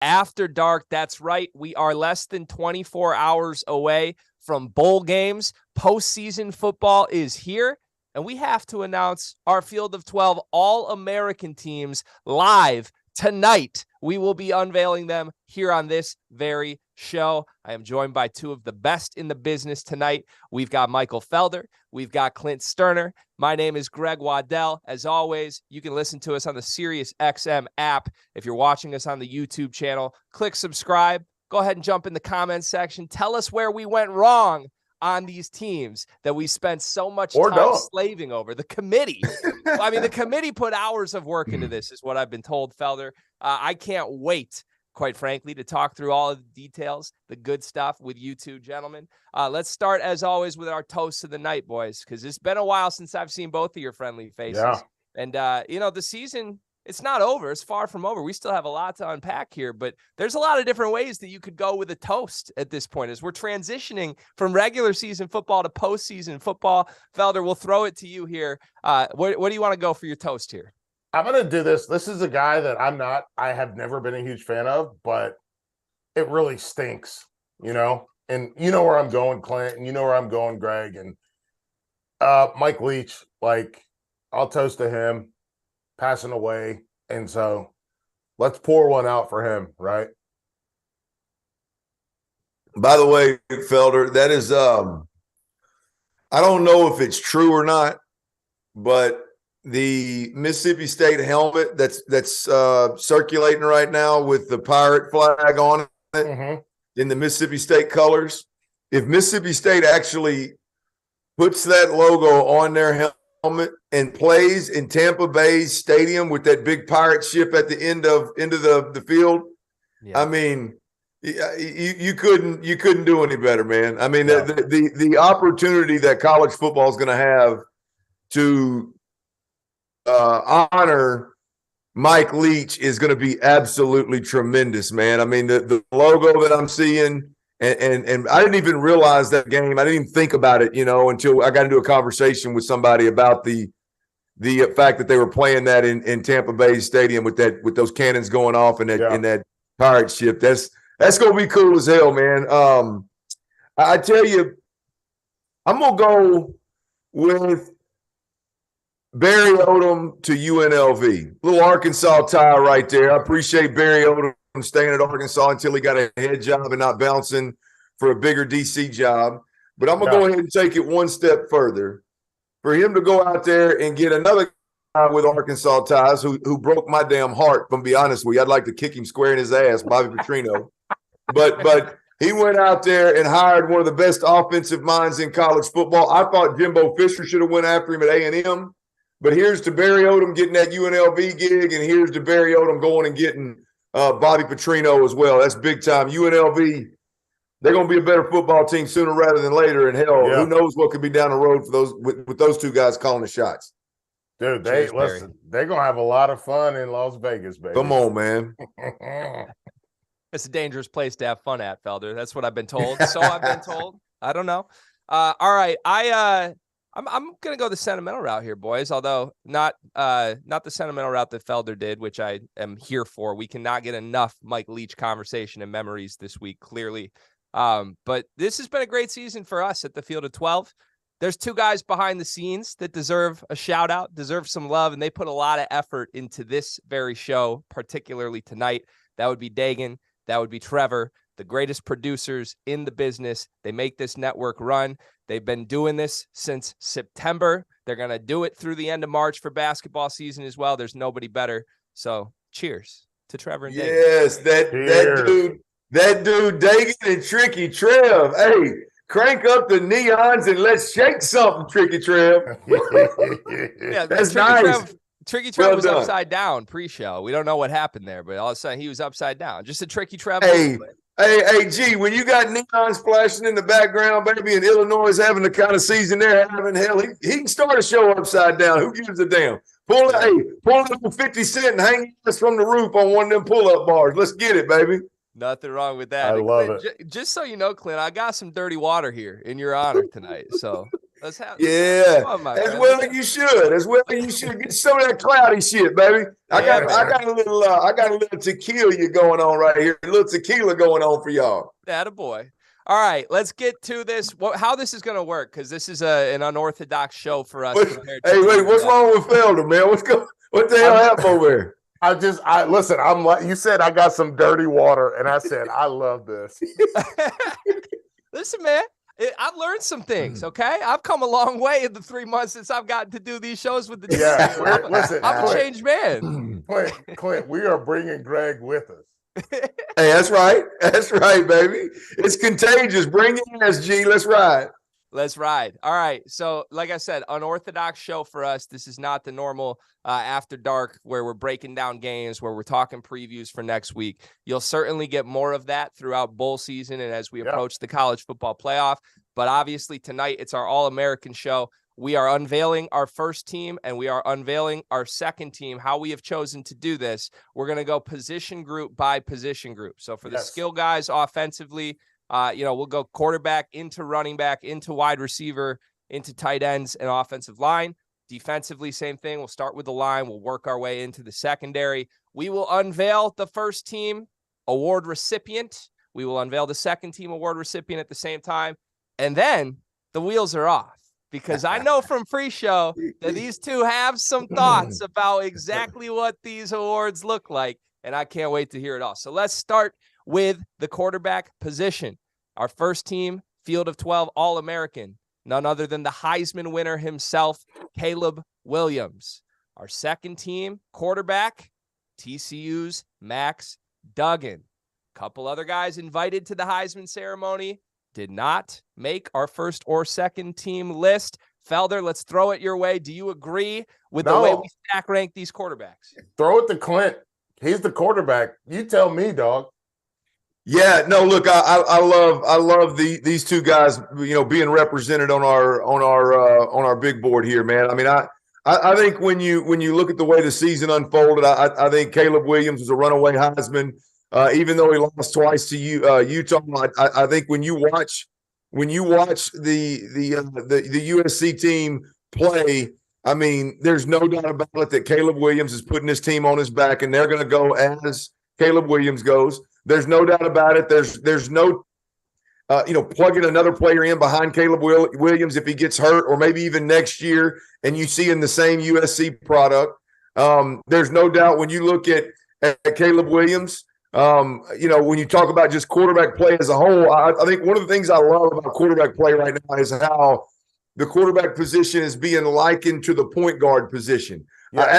After Dark. That's right. We are less than 24 hours away from bowl games. Postseason football is here, and we have to announce our Field of 12 All-American teams live tonight. We will be unveiling them here on this very show. I am joined by two of the best in the business tonight. We've got Michael Felder. We've got Clint Stoerner. My name is Greg Waddell. As always, you can listen to us on the SiriusXM app. If you're watching us on the YouTube channel, click subscribe. Go ahead and jump in the comments section. Tell us where we went wrong on these teams that we spent so much time slaving over. The committee. I mean, the committee put hours of work into this, is what I've been told, Felder. I can't wait, quite frankly, to talk through all of the details, the good stuff with you two gentlemen. Let's start, as always, with our toast of the night, boys, because it's been a while since I've seen both of your friendly faces. Yeah. And, the season, it's not over. It's far from over. We still have a lot to unpack here, but there's a lot of different ways that you could go with a toast at this point as we're transitioning from regular season football to postseason football. Felder, we'll throw it to you here. What do you want to go for your toast here? I'm going to do this. This is a guy that I have never been a huge fan of, but it really stinks, and you know where I'm going, Clint, and you know where I'm going, Greg, and Mike Leach, I'll toast to him passing away. And so let's pour one out for him, right? By the way, Felder, that is, I don't know if it's true or not, but the Mississippi State helmet that's circulating right now with the pirate flag on it in the Mississippi State colors, if Mississippi State actually puts that logo on their helmet and plays in Tampa Bay Stadium with that big pirate ship at the end of the field, yeah. I mean, you couldn't do any better, man. I mean, yeah. the opportunity that college football is going to have to honor Mike Leach is going to be absolutely tremendous, man. I mean, the logo that I'm seeing, and I didn't even realize that game. I didn't even think about it, until I got into a conversation with somebody about the fact that they were playing that in Tampa Bay Stadium with those cannons going off in that pirate ship. That's going to be cool as hell, man. I tell you, I'm going to go with Barry Odom to UNLV. Little Arkansas tie right there. I appreciate Barry Odom staying at Arkansas until he got a head job and not bouncing for a bigger DC job. But I'm going to go ahead and take it one step further. For him to go out there and get another guy with Arkansas ties who broke my damn heart, if I'm be honest with you. I'd like to kick him square in his ass, Bobby Petrino. But he went out there and hired one of the best offensive minds in college football. I thought Jimbo Fisher should have went after him at A&M. But here's to Barry Odom getting that UNLV gig, and here's to Barry Odom going and getting Bobby Petrino as well. That's big time. UNLV, they're going to be a better football team sooner rather than later. And hell, who knows what could be down the road for those with those two guys calling the shots. Dude, they're going to have a lot of fun in Las Vegas, baby. Come on, man. It's a dangerous place to have fun at, Felder. That's what I've been told. So I've been told. I don't know. All right. I'm going to go the sentimental route here, boys, although not the sentimental route that Felder did, which I am here for. We cannot get enough Mike Leach conversation and memories this week, clearly. But this has been a great season for us at the Field of 12. There's two guys behind the scenes that deserve a shout out, deserve some love, and they put a lot of effort into this very show, particularly tonight. That would be Dagan. That would be Trevor, the greatest producers in the business. They make this network run. They've been doing this since September. They're going to do it through the end of March for basketball season as well. There's nobody better. So cheers to Trevor and Dagan. Yes, that dude, Dagan and Tricky Trev. Hey, crank up the neons and let's shake something, Tricky Trev. Yeah, that's nice. Tricky Trev was upside down pre-show. We don't know what happened there, but all of a sudden he was upside down. Just a Tricky Trev. Hey, G, when you got neons flashing in the background, baby, and Illinois is having the kind of season they're having, hell, he can start a show upside down. Who gives a damn? Pull it 50 Cent and hang us from the roof on one of them pull-up bars. Let's get it, baby. Nothing wrong with that. I love Clint, it. Just so you know, Clint, I got some dirty water here in your honor tonight. So Let's have Yeah, fun, my as friend. well you should. As well you should get some of that cloudy shit, baby. I got a little tequila going on right here. A little tequila going on for y'all. Attaboy. All right, let's get to this. How this is going to work, because this is an unorthodox show for us. Hey, wait, what's wrong with Felder, man? What the hell happened over there? Listen, I'm like, you said I got some dirty water, and I said, I love this. Listen, man, I've learned some things, okay? I've come a long way in the 3 months since I've gotten to do these shows with the team. Yeah, I'm a changed man. Clint, we are bringing Greg with us. Hey, that's right. That's right, baby. It's contagious. Bring it in, SG. Let's ride. Let's ride. All right. So, like I said, unorthodox show for us. This is not the normal After Dark where we're breaking down games, where we're talking previews for next week. You'll certainly get more of that throughout bowl season and as we approach the college football playoff. But obviously tonight, it's our All-American show. We are unveiling our first team and we are unveiling our second team. How we have chosen to do this, we're going to go position group by position group. So for the skill guys offensively, we'll go quarterback into running back, into wide receiver, into tight ends and offensive line. Defensively, same thing. We'll start with the line. We'll work our way into the secondary. We will unveil the first team award recipient. We will unveil the second team award recipient at the same time. And then the wheels are off. Because I know from pre-show that these two have some thoughts about exactly what these awards look like, and I can't wait to hear it all. So let's start with the quarterback position. Our first team, Field of 12 All-American, none other than the Heisman winner himself, Caleb Williams. Our second team, quarterback, TCU's Max Duggan. A couple other guys invited to the Heisman ceremony. Did not make our first or second team list. Felder, let's throw it your way. Do you agree with the way we stack rank these quarterbacks? Throw it to Clint. He's the quarterback. You tell me, dog. Yeah, no, look, I love these two guys, being represented on our big board here, man. I mean, I think when you look at the way the season unfolded, I think Caleb Williams was a runaway Heisman. Even though he lost twice to Utah, I think when you watch the USC team play, I mean, there's no doubt about it that Caleb Williams is putting his team on his back, and they're going to go as Caleb Williams goes. There's no doubt about it. There's no plugging another player in behind Caleb Williams if he gets hurt, or maybe even next year, and you see in the same USC product. There's no doubt when you look at Caleb Williams. When you talk about just quarterback play as a whole, I think one of the things I love about quarterback play right now is how the quarterback position is being likened to the point guard position. Yes. I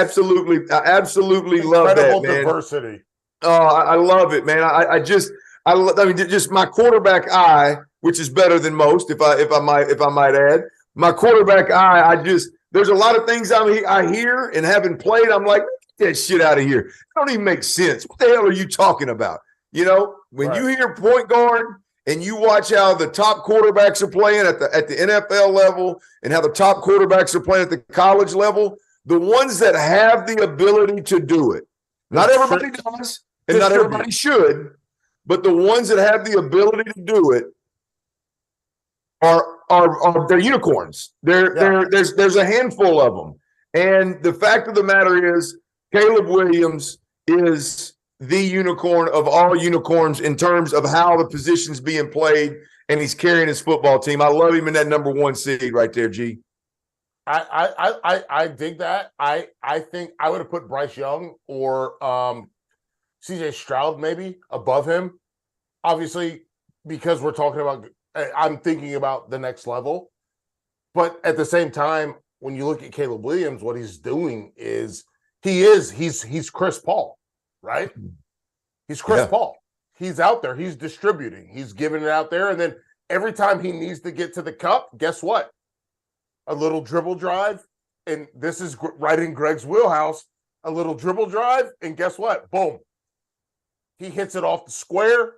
absolutely love that, man. Incredible diversity. I love it, man. Just my quarterback eye, which is better than most, if I might add. My quarterback eye, there's a lot of things I hear and having played, I'm like, that shit out of here. It don't even make sense. What the hell are you talking about? When you hear point guard and you watch how the top quarterbacks are playing at the NFL level and how the top quarterbacks are playing at the college level, the ones that have the ability to do it, not everybody does and not everybody should, but the ones that have the ability to do it they're unicorns. There's a handful of them. And the fact of the matter is, Caleb Williams is the unicorn of all unicorns in terms of how the position's being played, and he's carrying his football team. I love him in that number one seed right there, G. I dig that. I think I would have put Bryce Young or CJ Stroud maybe above him. Obviously, because we're talking about, I'm thinking about the next level. But at the same time, when you look at Caleb Williams, what he's doing is he's Chris Paul, right? He's Chris Paul. He's out there. He's distributing. He's giving it out there. And then every time he needs to get to the cup, guess what? A little dribble drive. And this is right in Greg's wheelhouse. A little dribble drive. And guess what? Boom. He hits it off the square.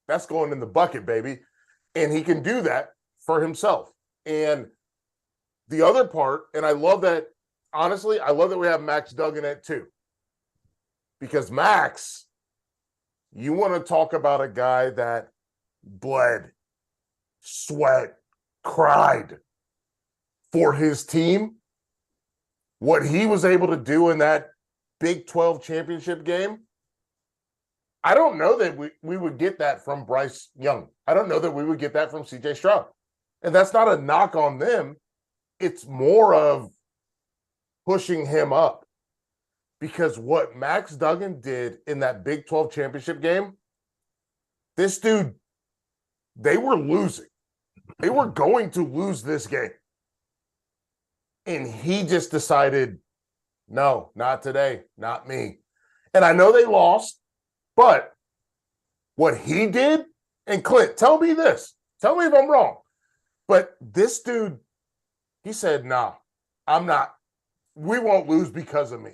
That's going in the bucket, baby. And he can do that for himself. And the other part, and I love that, honestly, I love that we have Max Duggan at 2. Because Max, you want to talk about a guy that bled, sweat, cried for his team, what he was able to do in that Big 12 championship game, I don't know that we would get that from Bryce Young. I don't know that we would get that from CJ Stroud. And that's not a knock on them. It's more of pushing him up. Because what Max Duggan did in that Big 12 championship game, this dude, they were losing. They were going to lose this game. And he just decided, no, not today, not me. And I know they lost, but what he did, and Clint, tell me this. Tell me if I'm wrong. But this dude, he said, nah, I'm not. We won't lose because of me.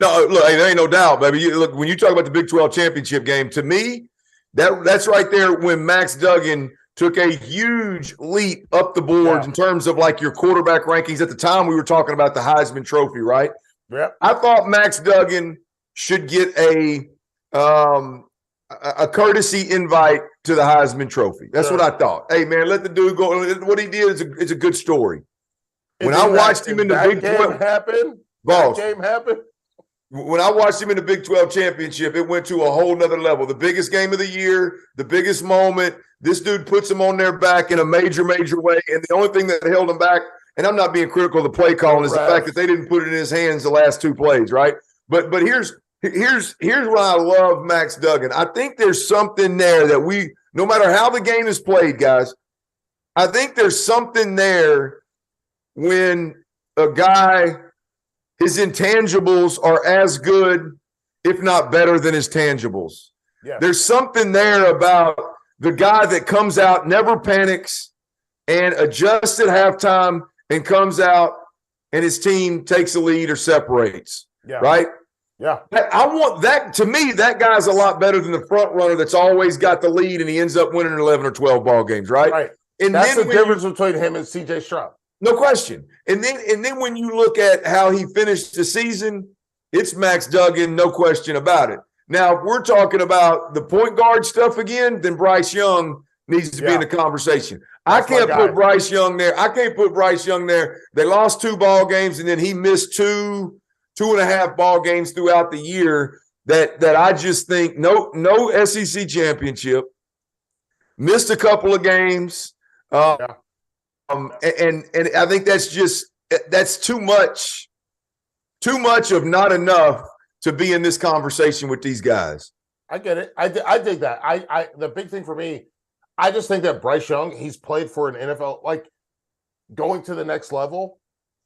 No, look, there ain't no doubt, baby. Look, when you talk about the Big 12 championship game, to me, that's right there when Max Duggan took a huge leap up the boards in terms of like your quarterback rankings. At the time, we were talking about the Heisman Trophy, right? Yep. I thought Max Duggan should get a courtesy invite to the Heisman Trophy. That's what I thought. Hey, man, let the dude go. What he did is a good story. When I watched him in the Big 12 game happened. When I watched him in the Big 12 championship, it went to a whole nother level. The biggest game of the year, the biggest moment. This dude puts him on their back in a major, major way. And the only thing that held him back, and I'm not being critical of the play calling, is the fact that they didn't put it in his hands the last two plays, right? But here's why I love Max Duggan. I think there's something there that no matter how the game is played, guys, I think there's something there when a guy – his intangibles are as good, if not better, than his tangibles. Yeah. There's something there about the guy that comes out, never panics, and adjusts at halftime and comes out and his team takes a lead or separates. Yeah. Right? Yeah. I want that. To me, that guy's a lot better than the front runner that's always got the lead and he ends up winning 11 or 12 ball games, right? Right. And that's the difference between him and CJ Stroud. No question. And then when you look at how he finished the season, it's Max Duggan, no question about it. Now, if we're talking about the point guard stuff again, then Bryce Young needs to be in the conversation. I can't put Bryce Young there. They lost 2 ball games, and then he missed 2.5 ball games throughout the year that I just think no SEC championship, missed a couple of games. And I think that's too much of not enough to be in this conversation with these guys. I get it. I dig that. The big thing for me, I just think that Bryce Young, he's played for an NFL, like going to the next level.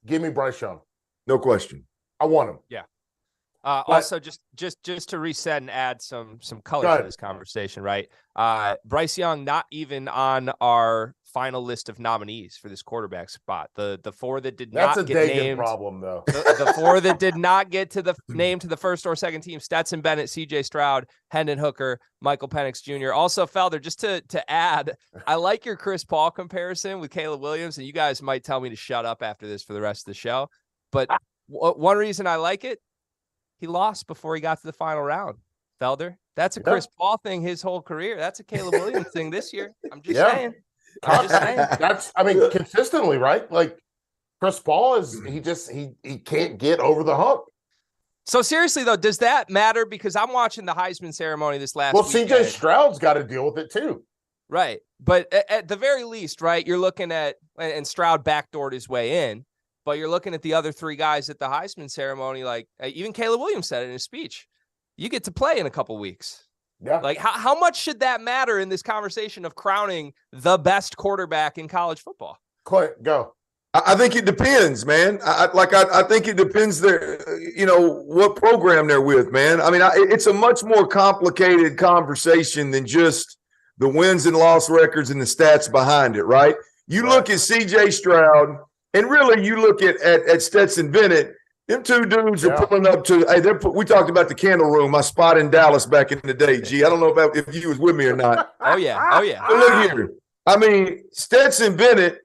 Give me Bryce Young. No question. I want him. Yeah. Also, just to reset and add some color to this conversation, right? Bryce Young not even on our final list of nominees for this quarterback spot. The 4 that did not get named. Problem, though. The 4 that did not get to the name to the first or second team: Stetson Bennett, C.J. Stroud, Hendon Hooker, Michael Penix Jr. Also, Felder, just to add, I like your Chris Paul comparison with Caleb Williams, and you guys might tell me to shut up after this for the rest of the show. But one reason I like it, he lost before he got to the final round. Felder, that's a Chris Paul thing his whole career. That's a Caleb Williams thing this year. I'm just saying. That's, consistently, right? Like Chris Paul he can't get over the hump. So seriously though, does that matter? Because I'm watching the Heisman ceremony this last week. CJ Stroud's got to deal with it too. Right. But at the very least, right, you're looking at, and Stroud backdoored his way in, but you're looking at the other 3 guys at the Heisman ceremony, like even Caleb Williams said it in his speech. You get to play in a couple weeks. Yeah. Like how much should that matter in this conversation of crowning the best quarterback in college football? Clint, go. I think it depends, man. I think it depends what program they're with, man. It's a much more complicated conversation than just the wins and loss records and the stats behind it, right? You look at CJ Stroud, and really you look at Stetson Bennett. Them 2 dudes are pulling up to. Hey, we talked about the Candle Room, my spot in Dallas back in the day. G, I don't know if you was with me or not. Oh yeah. But look here. Stetson Bennett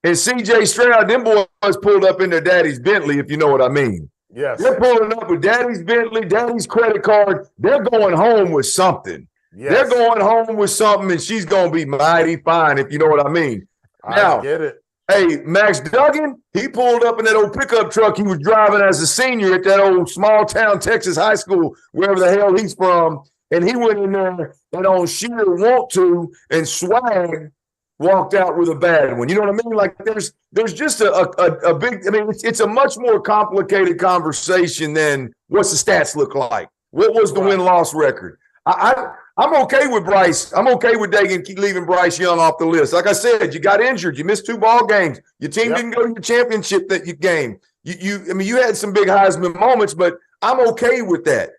and C.J. Stroud, them boys pulled up in their daddy's Bentley, if you know what I mean. Yes. They're pulling up with daddy's Bentley, daddy's credit card. They're going home with something. Yes. They're going home with something, and she's going to be mighty fine, if you know what I mean. I get it. Hey, Max Duggan, he pulled up in that old pickup truck he was driving as a senior at that old small town Texas high school, wherever the hell he's from. And he went in there and on sheer want to and swag walked out with a bad one. You know what I mean? Like there's just a big, I mean, it's a much more complicated conversation than what's the stats look like? What was the win-loss record? I'm okay with Bryce. I'm okay with Dagan leaving Bryce Young off the list. Like I said, you got injured. You missed 2 ball games. Your team didn't go to your championship game. I mean, you had some big Heisman moments, but I'm okay with that.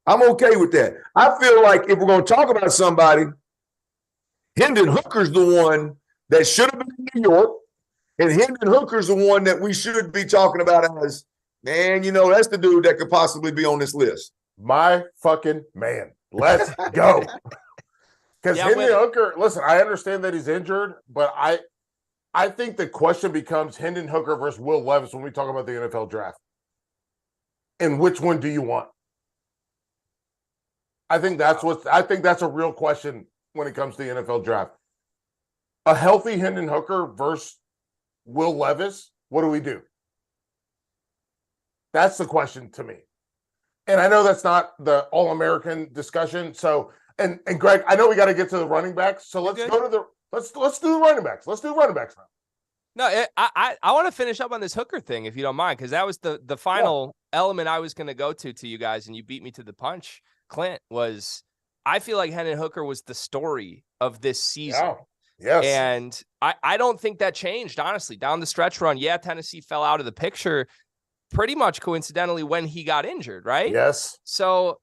I'm okay with that. I feel like if we're going to talk about somebody, Hendon Hooker's the one that should have been in New York, and Hendon Hooker's the one that we should be talking about as, man, you know, that's the dude that could possibly be on this list. My fucking man. Let's go. Because Hendon Hooker, listen, I understand that he's injured, but I think the question becomes Hendon Hooker versus Will Levis when we talk about the NFL draft. And which one do you want? I think that's a real question when it comes to the NFL draft. A healthy Hendon Hooker versus Will Levis, what do we do? That's the question to me. And I know that's not the All-American discussion. So, and Greg, I know we got to get to the running backs. So let's go to let's do the running backs. Let's do running backs now. No, I want to finish up on this Hooker thing, if you don't mind, because that was the final element I was going to go to you guys, and you beat me to the punch. Clint, was I feel like Hendon Hooker was the story of this season. Yeah. Yes. And I don't think that changed, honestly. Down the stretch run, Tennessee fell out of the picture pretty much coincidentally when he got injured, right? Yes. So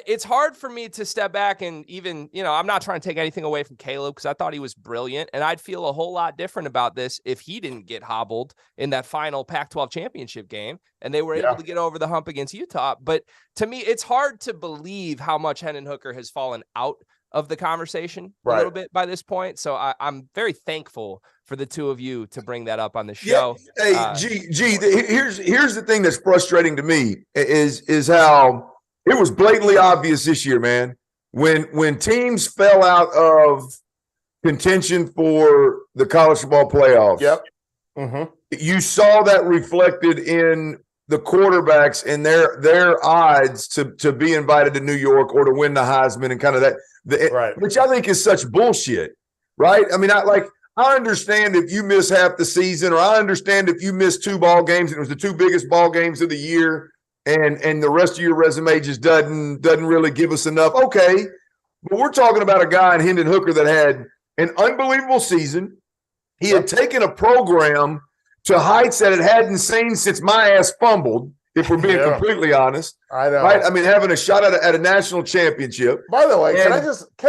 it's hard for me to step back and even, I'm not trying to take anything away from Caleb because I thought he was brilliant. And I'd feel a whole lot different about this if he didn't get hobbled in that final Pac-12 championship game and they were able to get over the hump against Utah. But to me, it's hard to believe how much Hendon Hooker has fallen out of the conversation a little bit by this point. So I'm very thankful for the two of you to bring that up on the show. Yeah. Hey, here's the thing that's frustrating to me is how it was blatantly obvious this year, man. When teams fell out of contention for the college football playoffs, you saw that reflected in the quarterbacks and their odds to be invited to New York or to win the Heisman and kind of that. Which I think is such bullshit, right? I mean, I understand if you miss half the season, or I understand if you miss 2 ball games and it was the 2 biggest ball games of the year, and the rest of your resume just doesn't really give us enough. Okay, but we're talking about a guy in Hendon Hooker that had an unbelievable season. He had taken a program to heights that it hadn't seen since my ass fumbled. If we're being completely honest, I know. Right? I mean, having a shot at a national championship. By the way, can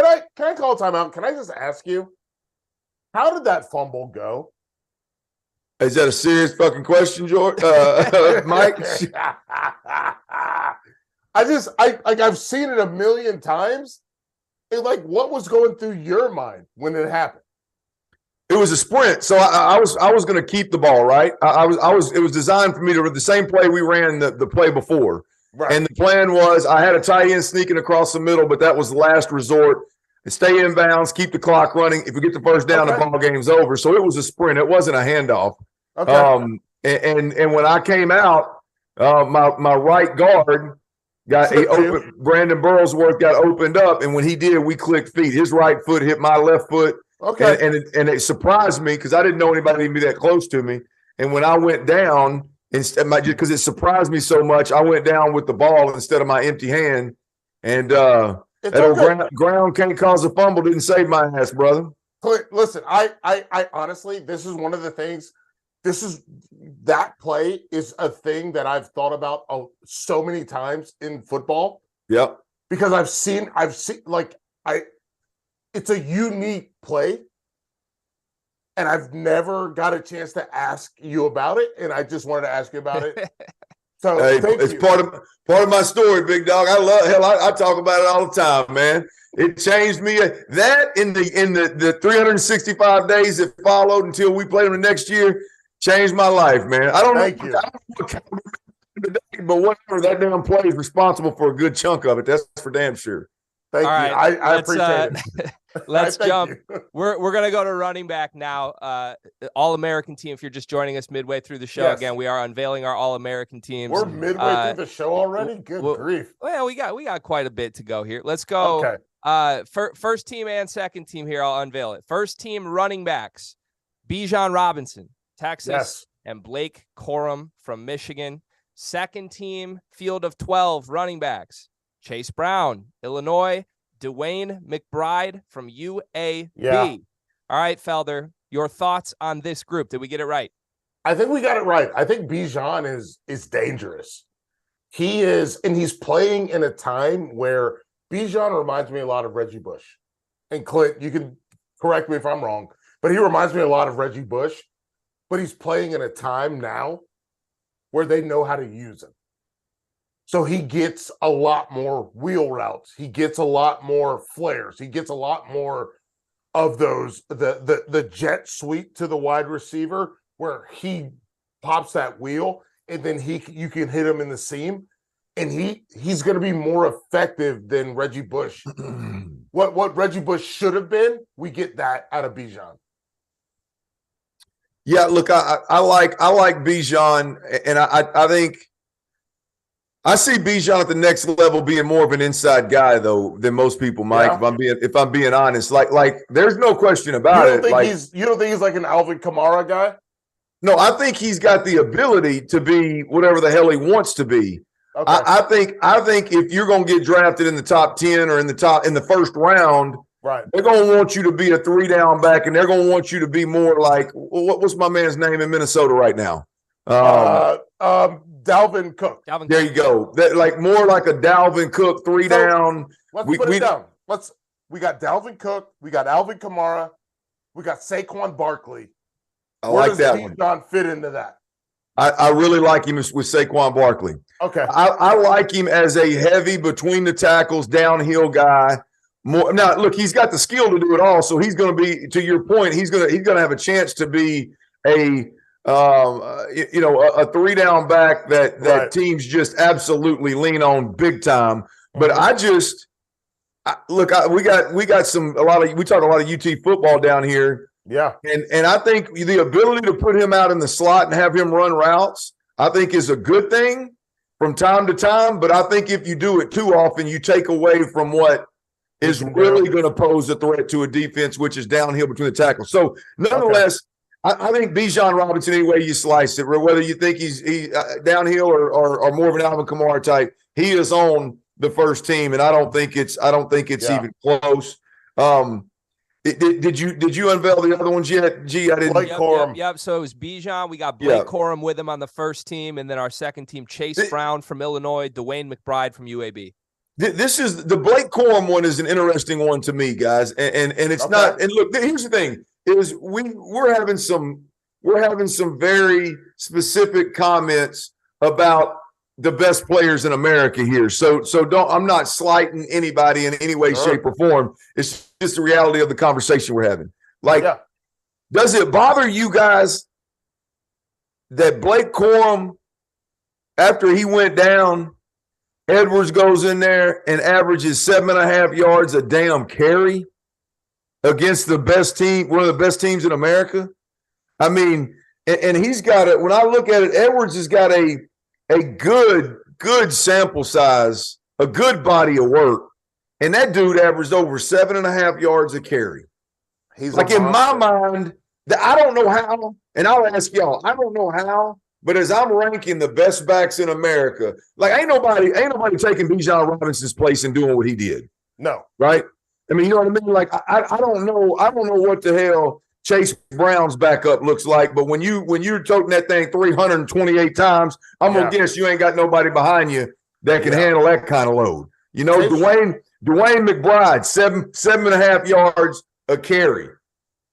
I call timeout? Can I just ask you, how did that fumble go? Is that a serious fucking question, George? Mike? I've seen it a million times. What was going through your mind when it happened? It was a sprint, so I was going to keep the ball, right? It was designed for me to the same play we ran the play before, right? And the plan was I had a tight end sneaking across the middle, but that was the last resort. Stay in bounds, keep the clock running. If we get the first down, the ball game's over. So it was a sprint. It wasn't a handoff. Okay. And when I came out, my right guard got Brandon Burlsworth got opened up, and when he did, we clicked feet. His right foot hit my left foot. Okay. And it surprised me because I didn't know anybody would be that close to me. And when I went down, because it surprised me so much, I went down with the ball instead of my empty hand. And that old ground can't cause a fumble didn't save my ass, brother. Listen, I honestly, this is one of the things. That play is a thing that I've thought about so many times in football. Yep. Because I've seen it's a unique play, and I've never got a chance to ask you about it, and I just wanted to ask you about it. So it's part of my story, big dog. I talk about it all the time, man. It changed me. That in the 365 days that followed until we played them the next year changed my life, man. I don't know today, but whatever, that damn play is responsible for a good chunk of it. That's for damn sure. Thank All you. right, I appreciate it. Let's Thank jump. you. We're gonna go to running back now. All-American team. If you're just joining us midway through the show, Yes. again, we are unveiling our All-American teams. We're midway through the show already. Good grief. Well, we got quite a bit to go here. Let's go. Okay. First team and second team here. I'll unveil it. First team running backs: Bijan Robinson, Texas, Yes. and Blake Corum from Michigan. Second team field of 12 running backs: Chase Brown, Illinois, Dwayne McBride from UAB. Yeah. All right, Felder, your thoughts on this group? Did we get it right? I think we got it right. I think Bijan is dangerous. He is, and he's playing in a time where Bijan reminds me a lot of Reggie Bush. And Clint, you can correct me if I'm wrong, but he reminds me a lot of Reggie Bush. But he's playing in a time now where they know how to use him. So he gets a lot more wheel routes. He gets a lot more flares. He gets a lot more of those, the jet sweep to the wide receiver where he pops that wheel and then you can hit him in the seam. And he's going to be more effective than Reggie Bush. What Reggie Bush should have been, we get that out of Bijan. Yeah, look, I like Bijan, and I think I see Bijan at the next level being more of an inside guy though than most people, Mike. Yeah. If I'm being honest, like there's no question about it. You don't think he's like an Alvin Kamara guy? No, I think he's got the ability to be whatever the hell he wants to be. Okay. I think if you're going to get drafted in the top 10 or in the first round, right, they're going to want you to be a 3-down back, and they're going to want you to be more like what's my man's name in Minnesota right now? Dalvin Cook. There you go. More like a Dalvin Cook 3-down. Let's put it down. We got Dalvin Cook. We got Alvin Kamara. We got Saquon Barkley. Where like that one. Where does Bijan fit into that? I really like him with Saquon Barkley. Okay. I like him as a heavy between the tackles downhill guy. More now, look, he's got the skill to do it all. So he's going to be, to your point, he's going to have a chance to be a 3-down back that right. teams just absolutely lean on big time. But we talk a lot of UT football down here. Yeah. And I think the ability to put him out in the slot and have him run routes, I think is a good thing from time to time. But I think if you do it too often, you take away from what is really going to pose a threat to a defense, which is downhill between the tackles. So nonetheless, I think Bijan Robinson, any way you slice it, whether you think he's downhill or more of an Alvin Kamara type, he is on the first team, and I don't think it's even close. Did you unveil the other ones yet? Gee, I didn't. Blake Corum. Yep. So it was Bijan. We got Blake Corum with him on the first team, and then our second team, Chase Brown from Illinois, Dwayne McBride from UAB. This is the Blake Corum one is an interesting one to me, guys, and it's not. And look, here's the thing: is we're having some very specific comments about the best players in America here. So I'm not slighting anybody in any way, shape, or form. It's just the reality of the conversation we're having. Does it bother you guys that Blake Corum, after he went down, Edwards goes in there and averages 7.5 yards a damn carry against the best team, one of the best teams in America? I mean, and he's got it. When I look at it, Edwards has got a good sample size, a good body of work. And that dude averaged over 7.5 yards a carry. He's like, in my mind, I don't know how, and I'll ask y'all, I don't know how, but as I'm ranking the best backs in America, like ain't nobody taking Bijan Robinson's place and doing what he did. No. Right? I mean, you know what I mean? Like, I don't know what the hell Chase Brown's backup looks like, but when you're toting that thing 328 times, I'm gonna guess you ain't got nobody behind you that can handle that kind of load. You know, Dwayne McBride, 7.5 yards a carry,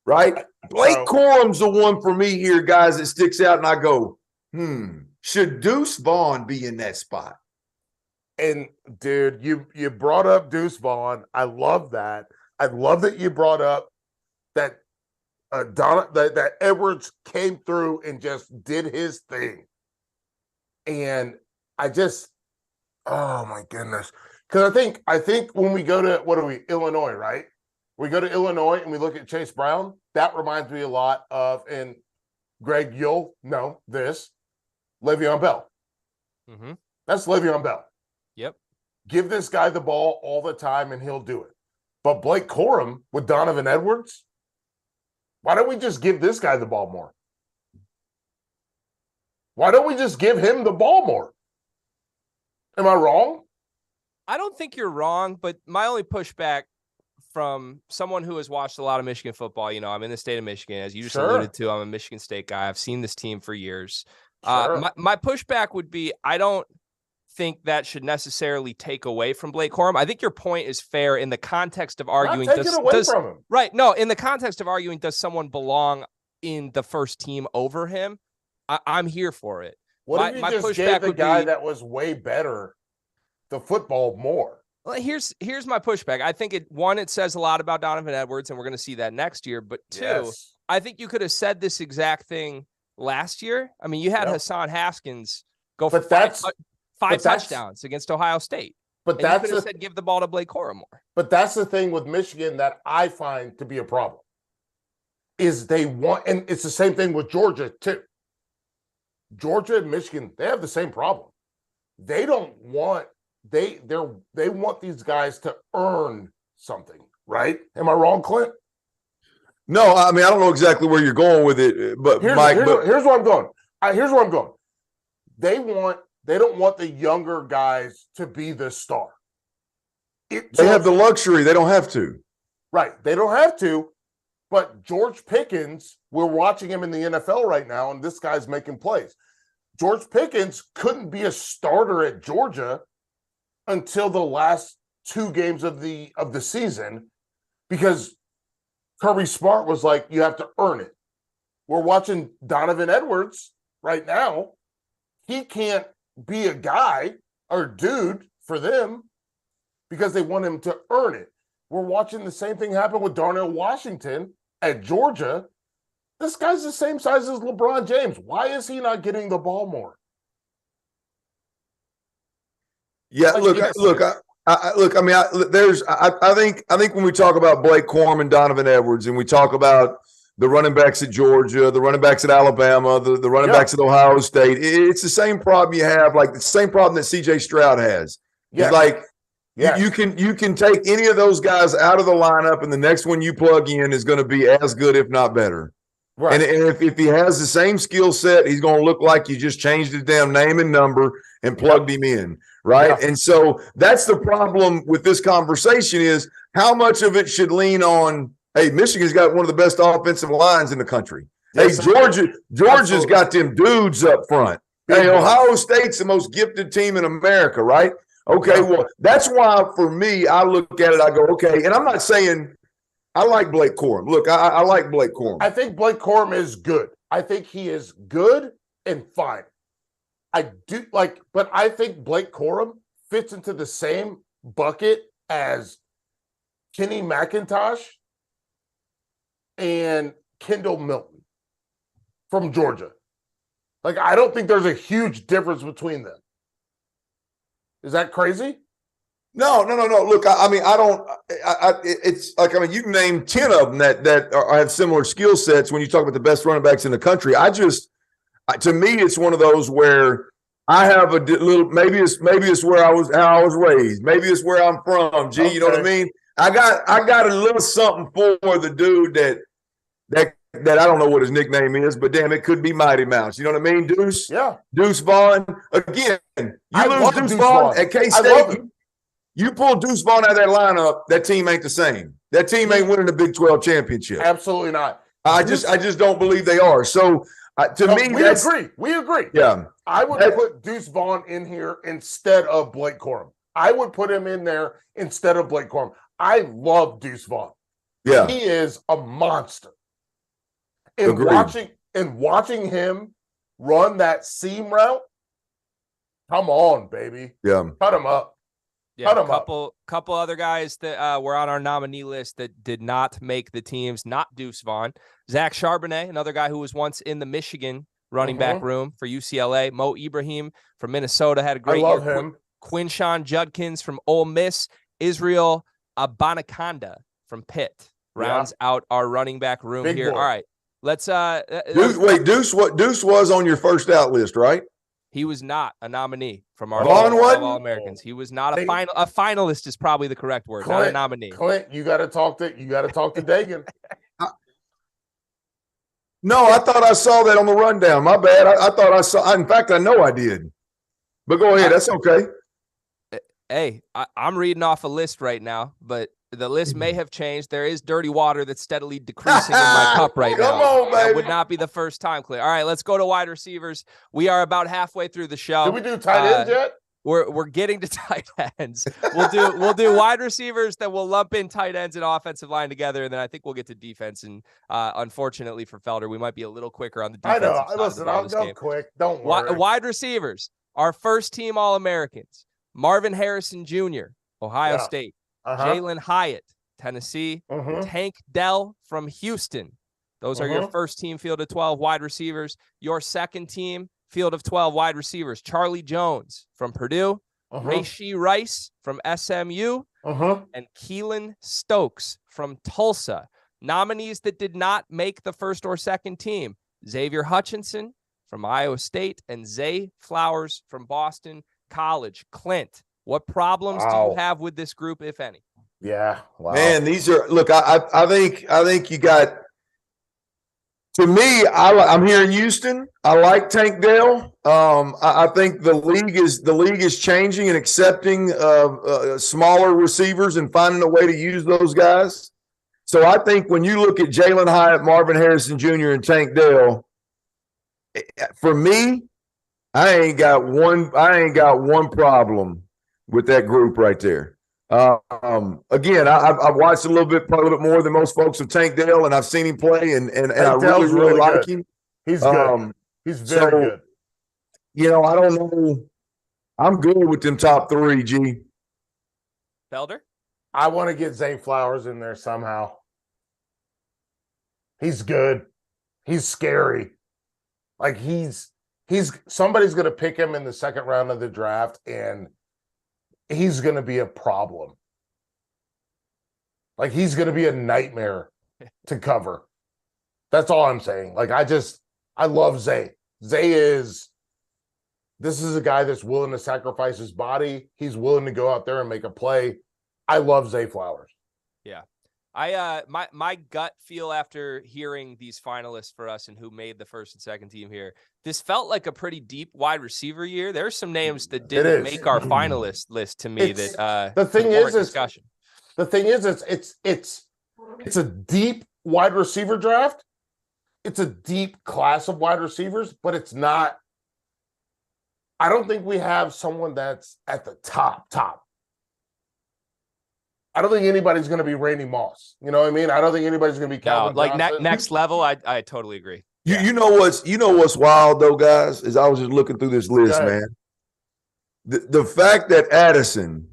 right? Blake Corum's the one for me here, guys, that sticks out, and I go, should Deuce Vaughn be in that spot? And dude, you brought up Deuce Vaughn. I love that. I love that you brought up that that Edwards came through and just did his thing. And I just, oh my goodness. Because I think when we go to Illinois, right? We go to Illinois and we look at Chase Brown. That reminds me a lot of, and Greg, you'll know this, Le'Veon Bell. Mm-hmm. That's Le'Veon Bell. Yep. Give this guy the ball all the time and he'll do it. But Blake Corum with Donovan Edwards, why don't we just give this guy the ball more? Why don't we just give him the ball more? Am I wrong? I don't think you're wrong, but my only pushback from someone who has watched a lot of Michigan football, I'm in the state of Michigan, as you just alluded to. I'm a Michigan State guy. I've seen this team for years. My pushback would be, I don't think that should necessarily take away from Blake Corum. I think your point is fair in the context of arguing. Not taking away from him. Right. No, in the context of arguing, does someone belong in the first team over him? I'm here for it. What if you just gave the guy that was way better the football more? Well, here's my pushback. I think it says a lot about Donovan Edwards, and we're going to see that next year. But two, I think you could have said this exact thing last year. I mean, you had Hassan Haskins go for five touchdowns against Ohio State. But that's you could have said give the ball to Blake Corum more. But that's the thing with Michigan that I find to be a problem. Is they want, and it's the same thing with Georgia too. Georgia and Michigan, they have the same problem. They don't want they want these guys to earn something, right? Am I wrong, Clint? No, I mean I don't know exactly where you're going with it, but here's where I'm going. Here's where I'm going. They don't want the younger guys to be the star. They have the luxury. They don't have to. Right. They don't have to. But George Pickens, we're watching him in the NFL right now, and this guy's making plays. George Pickens couldn't be a starter at Georgia until the last 2 games of the season because Kirby Smart was like, you have to earn it. We're watching Donovan Edwards right now. He can't be a guy or dude for them because they want him to earn it. We're watching the same thing happen with Darnell Washington at Georgia. This guy's the same size as LeBron James. Why is he not getting the ball more? Yeah, I think when we talk about Blake Corum and Donovan Edwards, and we talk about the running backs at Georgia, the running backs at Alabama, the running backs at Ohio State, it's the same problem you have, like the same problem that C.J. Stroud has. It's like you can take any of those guys out of the lineup, and the next one you plug in is going to be as good, if not better. Right. And if he has the same skill set, he's going to look like you just changed his damn name and number and plugged him in, right? Yeah. And so that's the problem with this conversation is how much of it should lean on, hey, Michigan's got one of the best offensive lines in the country. Yes, hey, Georgia's got them dudes up front. Hey, Ohio State's the most gifted team in America, right? Okay, well, that's why for me, I look at it, I go, okay, and I'm not saying – I like Blake Corum. Look, I like Blake Corum. I think Blake Corum is good. I think he is good and fine. I do like, but I think Blake Corum fits into the same bucket as Kenny McIntosh and Kendall Milton from Georgia. Like, I don't think there's a huge difference between them. Is that crazy? No. Look, it's like, you can name 10 of them that have similar skill sets when you talk about the best running backs in the country. To me, it's one of those where I have a little, maybe it's where how I was raised. Maybe it's where I'm from. Gee, you know what I mean? I got a little something for the dude that I don't know what his nickname is, but damn, it could be Mighty Mouse. You know what I mean? Deuce. Yeah. Deuce Vaughn. Again, you lose Deuce Vaughn at K-State. You pull Deuce Vaughn out of that lineup, that team ain't the same. That team ain't winning the Big 12 championship. Absolutely not. I just don't believe they are. So we agree. Yeah. I would put Deuce Vaughn in here instead of Blake Corum. I would put him in there instead of Blake Corum. I love Deuce Vaughn. Yeah. He is a monster. And watching him run that seam route, come on, baby. Yeah. Cut him up. Yeah, a couple other guys that were on our nominee list that did not make the teams, not Deuce Vaughn. Zach Charbonnet, another guy who was once in the Michigan running back room for UCLA. Mo Ibrahim from Minnesota had a great year. I love him. Quinshawn Judkins from Ole Miss, Israel Abanikanda from Pitt rounds out our running back room Big here. boy. All right, let's Deuce was on your first out list, right? He was not a nominee from our Vaughn wasn't? All-Americans. He was not a finalist is probably the correct word, Clint, not a nominee. Clint, you got to talk to Dagan. No, I thought I saw that on the rundown. My bad. I thought I saw. In fact, I know I did. But go ahead. That's okay. Hey, I'm reading off a list right now, but the list may have changed. There is dirty water that's steadily decreasing in my cup right now. Come on, baby. That would not be the first time, Clint. All right, let's go to wide receivers. We are about halfway through the show. Did we do tight ends yet? We're getting to tight ends. We'll do wide receivers, then we'll lump in tight ends and offensive line together, and then I think we'll get to defense. And unfortunately for Felder, we might be a little quicker on the defensive side. I know. Listen, I'll go quick. Don't worry. Wide receivers, our first team All-Americans: Marvin Harrison Jr., Ohio State; Jalen Hyatt, Tennessee; Tank Dell from Houston. Those are your first team field of 12 wide receivers. Your second team field of 12 wide receivers: Charlie Jones from Purdue, Rashee Rice from SMU, and Keelan Stokes from Tulsa. Nominees that did not make the first or second team: Xavier Hutchinson from Iowa State and Zay Flowers from Boston College. Clint, what problems do you have with this group, if any? Yeah. Wow. Man, these are, look, I think you got, to me, I'm here in Houston. I like Tank Dell. I think the league is changing and accepting smaller receivers and finding a way to use those guys. So I think when you look at Jalen Hyatt, Marvin Harrison Jr., and Tank Dell, for me, I ain't got one problem with that group right there. Again, I've watched a little bit more than most folks of Tank Dell, and I've seen him play, and I really like him. He's good. He's very good. You know, I don't know. I'm good with them top three, G. Felder? I want to get Zay Flowers in there somehow. He's good. He's scary. Like he's somebody's going to pick him in the second round of the draft, and he's going to be a problem. Like he's going to be a nightmare to cover. That's all I'm saying. Like I love Zay. This is a guy that's willing to sacrifice his body. He's willing to go out there and make a play. I love Zay Flowers. Yeah. My gut feel after hearing these finalists for us and who made the first and second team here, this felt like a pretty deep wide receiver year. There's some names that didn't make our finalist list to me. The thing is it's a deep wide receiver draft. It's a deep class of wide receivers, but it's not. I don't think we have someone that's at the top. I don't think anybody's going to be Randy Moss. You know what I mean? I don't think anybody's going to be Calvin Johnson. Next level. I totally agree. You know what's wild though, guys, is I was just looking through this list, man. The fact that Addison,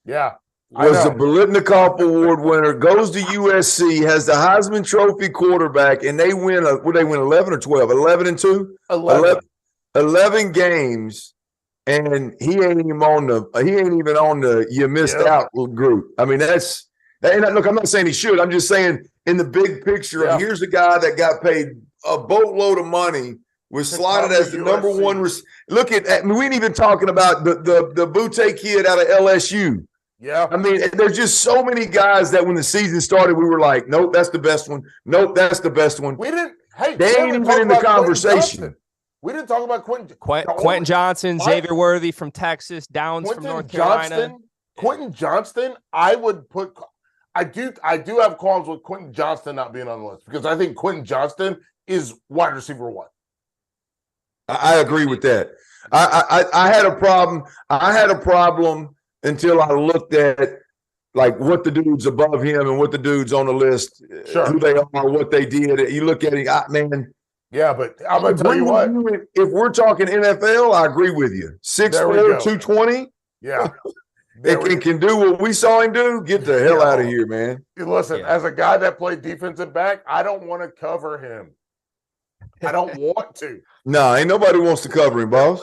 was the Biletnikoff Award winner, goes to USC, has the Heisman Trophy quarterback, and they win. Would they win 11 or 12? 11-2. 11 games. And he ain't even on the you missed out group. I mean, look, I'm not saying he should. I'm just saying in the big picture, here's a guy that got paid a boatload of money, was slotted as the number one. Look at we ain't even talking about the Butte kid out of LSU. Yeah. I mean, there's just so many guys that when the season started, we were like, nope, that's the best one. Nope, that's the best one. They ain't even in the conversation. We didn't talk about Quentin Johnson, Xavier Worthy from Texas, Downs from North Carolina. Quentin Johnston, I would put. I do have qualms with Quentin Johnston not being on the list because I think Quentin Johnston is wide receiver one. I agree with that. I had a problem. I had a problem until I looked at like what the dudes above him and what the dudes on the list, who they are, what they did. You look at it, man. Yeah, but I'm going to tell you what. If we're talking NFL, I agree with you. 6'4", 220. Yeah. It can do what we saw him do. Get the hell out of here, man. Listen, as a guy that played defensive back, I don't want to cover him. I don't want to. No, ain't nobody wants to cover him, boss.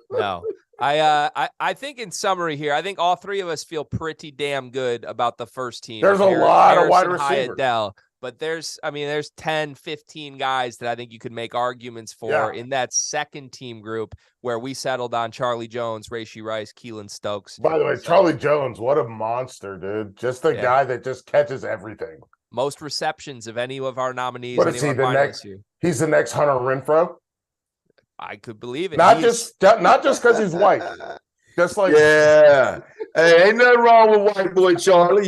No. I think in summary here, I think all three of us feel pretty damn good about the first team. There's a lot of wide receivers. Waddell, but there's 10, 15 guys that I think you could make arguments for in that second team group where we settled on Charlie Jones, Rashee Rice, Keelan Stokes. By the way, Charlie Jones, what a monster, dude. Just the guy that just catches everything. Most receptions of any of our nominees. What is he, the next? He's the next Hunter Renfrow? I could believe it. Not just because he's white. Just like hey, ain't nothing wrong with white boy Charlie.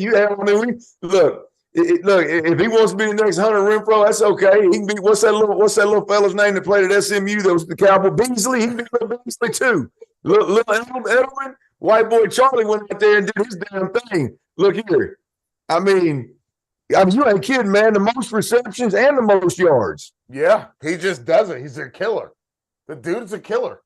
Look, if he wants to be the next Hunter Renfrow, that's okay. He can be what's that little fella's name that played at SMU that was the Cowboy Beasley? He can be little Beasley too. Little Edelman, white boy Charlie went out there and did his damn thing. Look here. I mean, you ain't kidding, man. The most receptions and the most yards. Yeah, he just does it. He's a killer. The dude's a killer.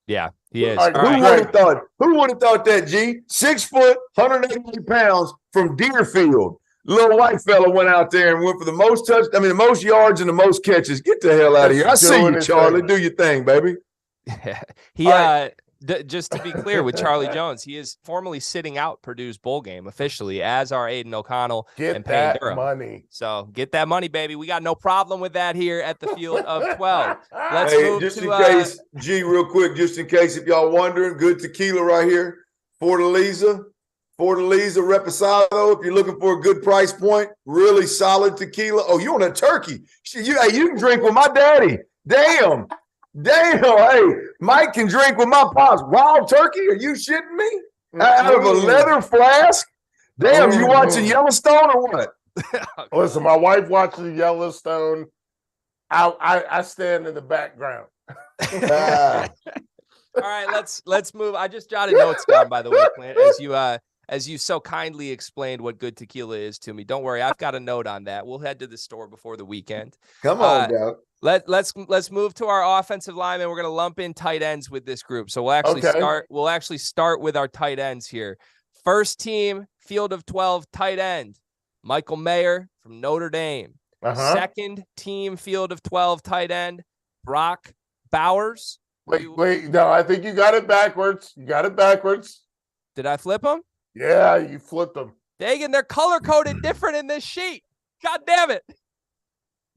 Yeah, he is. Right, who would have thought that, G? 6 foot, 180 pounds from Deerfield. Little white fella went out there and went for the most the most yards and the most catches. Get the hell out of here. I see you, Charlie. Do your thing, baby. Just to be clear with Charlie Jones, he is formally sitting out Purdue's bowl game officially, as are Aiden O'Connell and Payne Durham. Money. So get that money, baby. We got no problem with that here at the Field of 12. Let's move just to, in case, G, real quick, just in case if y'all wondering, good tequila right here. Fortaleza Reposado. If you're looking for a good price point, really solid tequila. Oh, you want a turkey? You can drink with my daddy. Damn. Hey, Mike can drink with my pops. Wild turkey? Are you shitting me? Out of a leather flask? Damn, you watching Yellowstone or what? Listen, my wife watches Yellowstone. I stand in the background. All right, let's move. I just jotted notes down, by the way, Clint, as you so kindly explained what good tequila is to me. Don't worry, I've got a note on that. We'll head to the store before the weekend. Come on, Doug. Let's move to our offensive linemen. We're going to lump in tight ends with this group. So we'll actually start with our tight ends here. First team, Field of 12 tight end, Michael Mayer from Notre Dame. Second team, Field of 12 tight end, Brock Bowers. Wait, no, I think you got it backwards. Did I flip them? Yeah, you flipped them. Dang, they're color-coded different in this sheet. God damn it.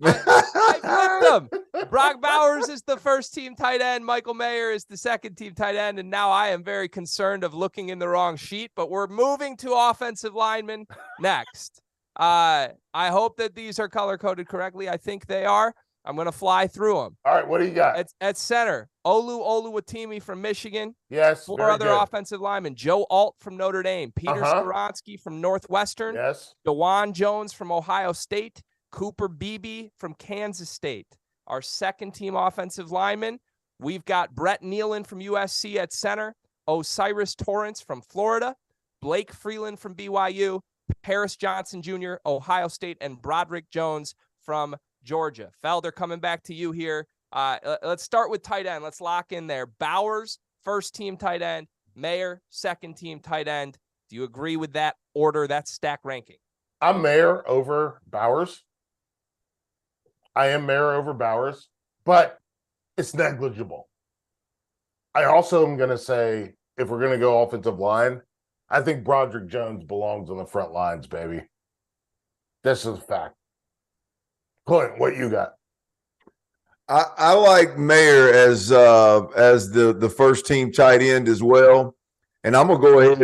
I flipped them. Brock Bowers is the first team tight end. Michael Mayer is the second team tight end. And now I am very concerned of looking in the wrong sheet, but we're moving to offensive linemen next. I hope that these are color-coded correctly. I think they are. I'm going to fly through them. All right, what do you got? At center, Olu Oluwatimi from Michigan. Yes, four other offensive linemen. Joe Alt from Notre Dame. Peter Skoronski from Northwestern. Yes. DeJuan Jones from Ohio State. Cooper Beebe from Kansas State. Our second team offensive lineman, we've got Brett Nealon from USC at center. Osiris Torrance from Florida. Blake Freeland from BYU. Paris Johnson Jr., Ohio State, and Broderick Jones from Georgia. Felder, coming back to you here. Let's start with tight end. Let's lock in there. Bowers, first team tight end. Mayer, second team tight end. Do you agree with that order, that stack ranking? I'm Mayer over Bowers. I am Mayer over Bowers, but it's negligible. I also am going to say, if we're going to go offensive line, I think Broderick Jones belongs on the front lines, baby. This is a fact. Clint, what you got? I like Mayer as the first team tight end as well, and I'm gonna go ahead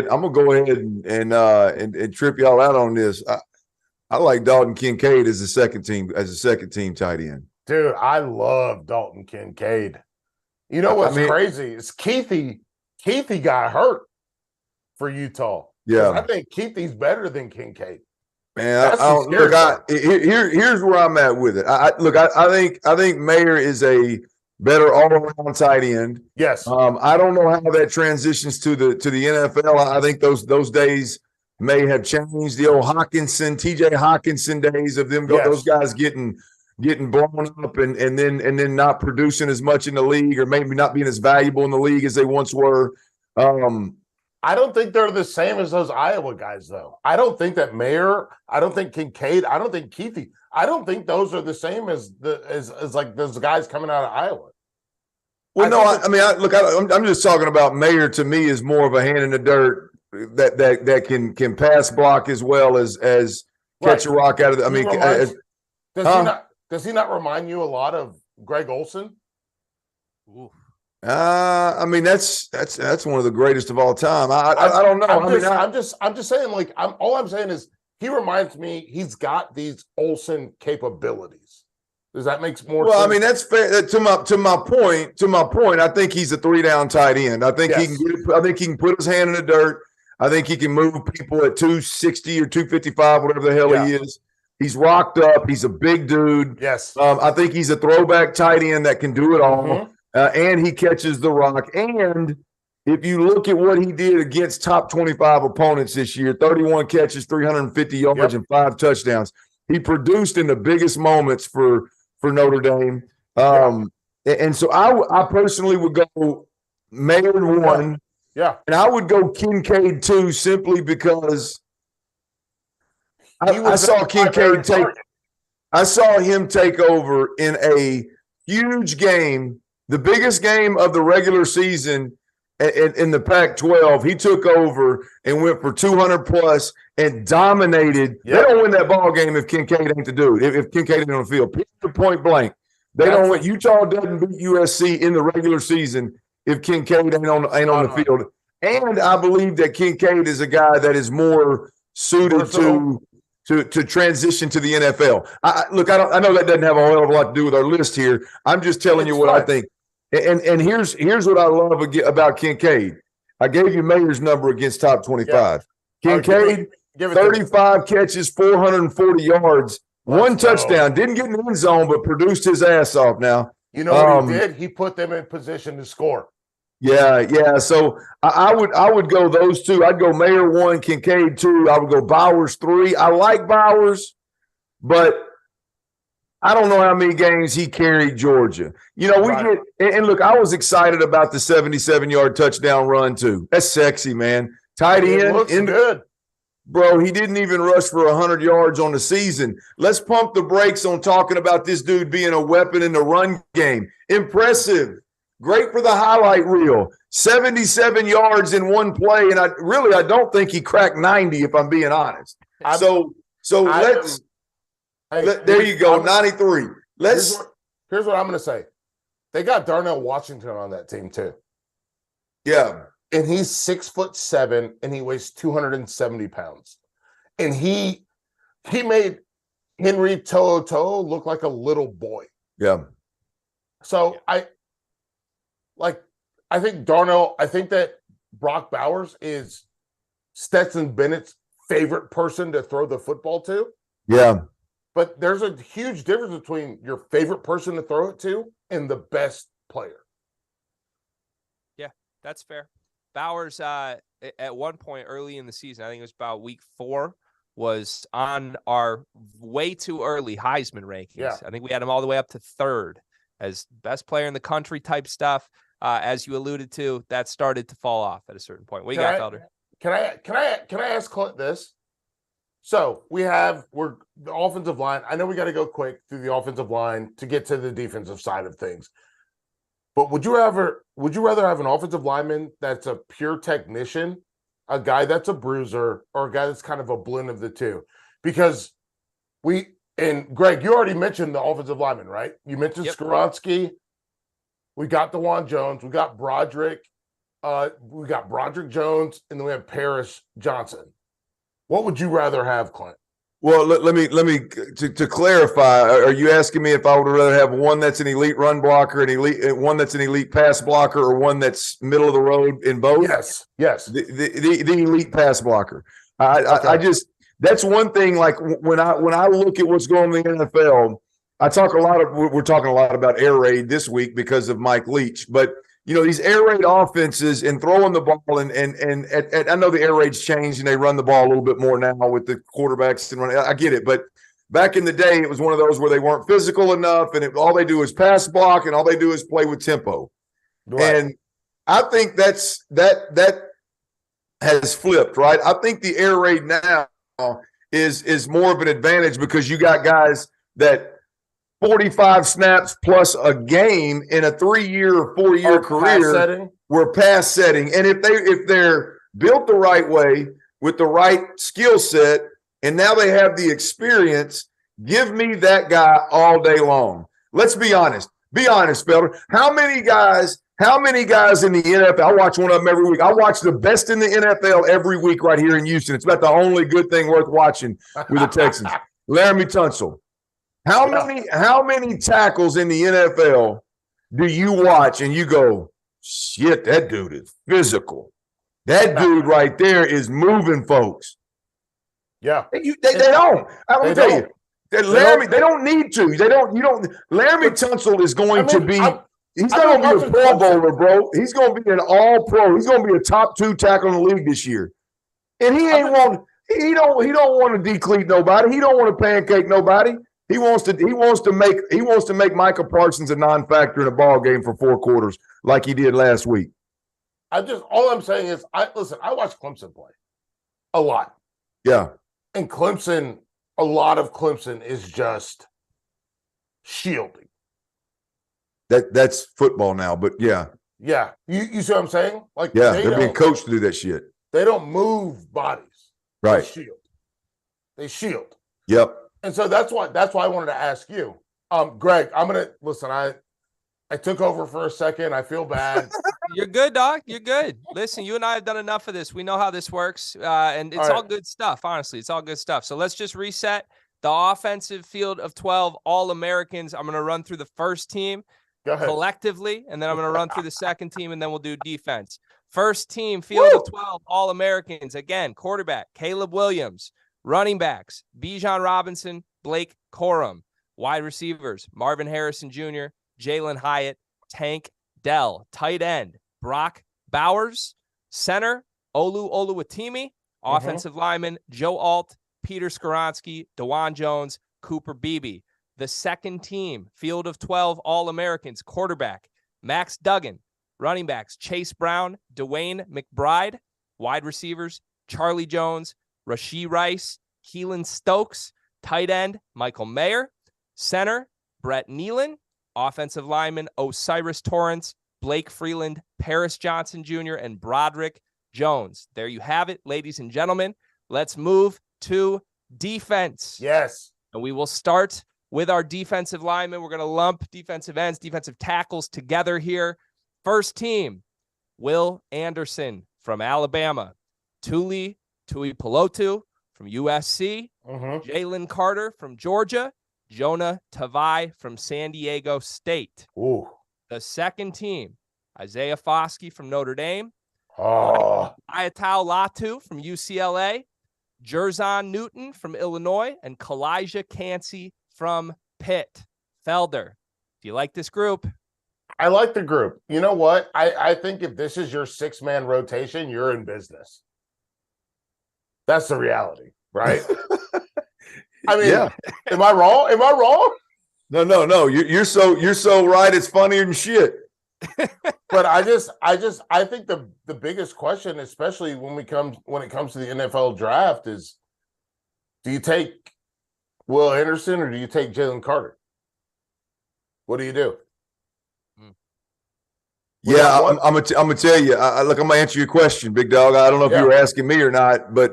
and trip y'all out on this. I like Dalton Kincaid as a second team tight end. Dude, I love Dalton Kincaid. You know what's crazy? It's Keithy. Keithy got hurt for Utah. Yeah, I think Keithy's better than Kincaid. Man, here's where I'm at with it. I think Mayer is a better all-around tight end. Yes. I don't know how that transitions to the NFL. I think those days may have changed. The old TJ Hawkinson days of them, those guys getting blown up and then not producing as much in the league, or maybe not being as valuable in the league as they once were. I don't think they're the same as those Iowa guys, though. I don't think that Mayer, I don't think Kincaid, I don't think Keithy, I don't think those are the same as like those guys coming out of Iowa. Well, I'm just talking about Mayer. To me, is more of a hand in the dirt that can pass block as well as catch a rock out of the. Does he not remind you a lot of Greg Olson? Ooh. That's one of the greatest of all time. I don't know. I'm just saying. Like, all I'm saying is he reminds me. He's got these Olsen capabilities. Does that make more sense? Well, I mean, that's fair. To my point, I think he's a 3-down tight end. I think he can put his hand in the dirt. I think he can move people at 260 or 255, whatever the hell he is. He's rocked up. He's a big dude. Yes. I think he's a throwback tight end that can do it all. And he catches the rock. And if you look at what he did against top 25 opponents this year, 31 catches, 350 yards, and 5 touchdowns. He produced in the biggest moments for Notre Dame. And so I personally would go Mayer 1. Yeah. And I would go Kincaid 2 simply because I saw Kincaid I saw him take over in a huge game, the biggest game of the regular season in the Pac-12. He took over and went for 200 plus and dominated. Yep. They don't win that ball game if Kincaid ain't to do it. If Kincaid ain't on the field, point blank, they don't win. Utah doesn't beat USC in the regular season if Kincaid ain't on the field. And I believe that Kincaid is a guy that is more suited to transition to the NFL. I know that doesn't have a whole lot to do with our list here. I'm just telling you what I think. And here's what I love about Kincaid. I gave you Mayer's number against top 25. Yeah. Kincaid, 35 catches, 440 yards, 1 touchdown. Didn't get in the end zone, but produced his ass off now. You know what he did? He put them in position to score. Yeah. So I would go those two. I'd go Mayer 1, Kincaid 2. I would go Bowers 3. I like Bowers, but I don't know how many games he carried Georgia. And look, I was excited about the 77-yard touchdown run too. That's sexy, man. Tight end. Looks good. Bro, he didn't even rush for 100 yards on the season. Let's pump the brakes on talking about this dude being a weapon in the run game. Impressive. Great for the highlight reel. 77 yards in one play, and I don't think he cracked 90 if I'm being honest. There you go, 93. Here's what I'm going to say. They got Darnell Washington on that team too. Yeah. And he's 6'7" and he weighs 270 pounds. And he made Henry To'oTo'o look like a little boy. Yeah. So I think that Brock Bowers is Stetson Bennett's favorite person to throw the football to. Yeah. But there's a huge difference between your favorite person to throw it to and the best player. Yeah, that's fair. Bowers, at one point early in the season, I think it was about week 4, was on our way too early Heisman rankings. Yeah. I think we had him all the way up to 3rd as best player in the country type stuff. As you alluded to, that started to fall off at a certain point. What you got, Felder? Can I ask Clint this? So we're the offensive line. I know we got to go quick through the offensive line to get to the defensive side of things. But would you rather have an offensive lineman that's a pure technician, a guy that's a bruiser, or a guy that's kind of a blend of the two? Because and Greg, you already mentioned the offensive lineman, right? You mentioned Skoronski. We got DeJuan Jones. We got Broderick. We got Broderick Jones, and then we have Paris Johnson. What would you rather have, Clint? Well, let me to clarify. Are you asking me if I would rather have one that's an elite run blocker, one that's an elite pass blocker, or one that's middle of the road in both? Yes. The elite pass blocker. I just that's one thing. Like when I look at what's going on in the NFL, we're talking a lot about air raid this week because of Mike Leach, but these air raid offenses and throwing the ball and I know the air raid's changed and they run the ball a little bit more now with the quarterbacks and running. I get it, but back in the day, it was one of those where they weren't physical enough and all they do is pass block and all they do is play with tempo. Right. And I think that has flipped, right? I think the air raid now is more of an advantage because you got guys that 45 snaps plus a game in a 3-year or 4-year career were pass setting. And if they're built the right way with the right skill set, and now they have the experience, give me that guy all day long. Let's be honest. Be honest, Felder. How many guys in the NFL? I watch one of them every week. I watch the best in the NFL every week right here in Houston. It's about the only good thing worth watching with the Texans. Laramie Tunsil. How many tackles in the NFL do you watch and you go, shit, that dude is physical. That dude right there is moving folks. Yeah. They don't. I'm going to tell you. Laramie, they don't need to. Laramie Tunsil is going to be he's not going to be a Pro Bowler, bro. He's going to be an all-pro. He's going to be a top 2 tackle in the league this year. And he don't want to decleat nobody. He don't want to pancake nobody. He wants to make Micah Parsons a non-factor in a ball game for 4 quarters like he did last week. All I'm saying is I watch Clemson play a lot. Yeah. And Clemson, a lot of Clemson is just shielding. That's football now, but yeah. Yeah. You see what I'm saying? Like, yeah, they're being coached to do that shit. They don't move bodies. Right. They shield. Yep. And so that's why I wanted to ask you. Greg, I'm gonna listen, I took over for a second. I feel bad. You're good, dog. You're good. Listen, you and I have done enough of this. We know how this works. And it's all good stuff. Honestly, it's all good stuff. So let's just reset the offensive field of 12 All-Americans. I'm going to run through the first team collectively, and then I'm going to run through the second team, and then we'll do defense. First team field of 12 All-Americans. Again, quarterback, Caleb Williams. Running backs, Bijan Robinson, Blake Corum. Wide receivers, Marvin Harrison Jr., Jalen Hyatt, Tank Dell. Tight end, Brock Bowers. Center, Olu Oluwatimi. Offensive lineman, Joe Alt, Peter Skoronski, DeJuan Jones, Cooper Beebe. The second team, field of 12 All-Americans. Quarterback, Max Duggan. Running backs, Chase Brown, Dwayne McBride. Wide receivers, Charlie Jones, Rashee Rice, Keelan Stokes. Tight end, Michael Mayer. Center, Brett Nealon. Offensive lineman, Osiris Torrance, Blake Freeland, Paris Johnson Jr., and Broderick Jones. There you have it, ladies and gentlemen. Let's move to defense. Yes. And we will start with our defensive linemen. We're going to lump defensive ends, defensive tackles together here. First team, Will Anderson from Alabama. Tuli Tuipulotu from USC. Jalen Carter from Georgia. Jonah Tavai from San Diego State. Ooh. The second team, Isaiah Foskey from Notre Dame. Oh. Ayatau Latu from UCLA. Jerzon Newton from Illinois. And Kalijah Cansey from Pitt. Felder, do you like this group? I like the group. You know what? I think if this is your 6-man rotation, you're in business. That's the reality, right? I mean, am I wrong? Am I wrong? No. You're so right. It's funnier than shit. But I think the biggest question, especially when it comes to the NFL draft, is: do you take Will Anderson or do you take Jalen Carter? What do you do? Yeah, I'm gonna tell you. Look, I'm gonna answer your question, big dog. I don't know if you were asking me or not, but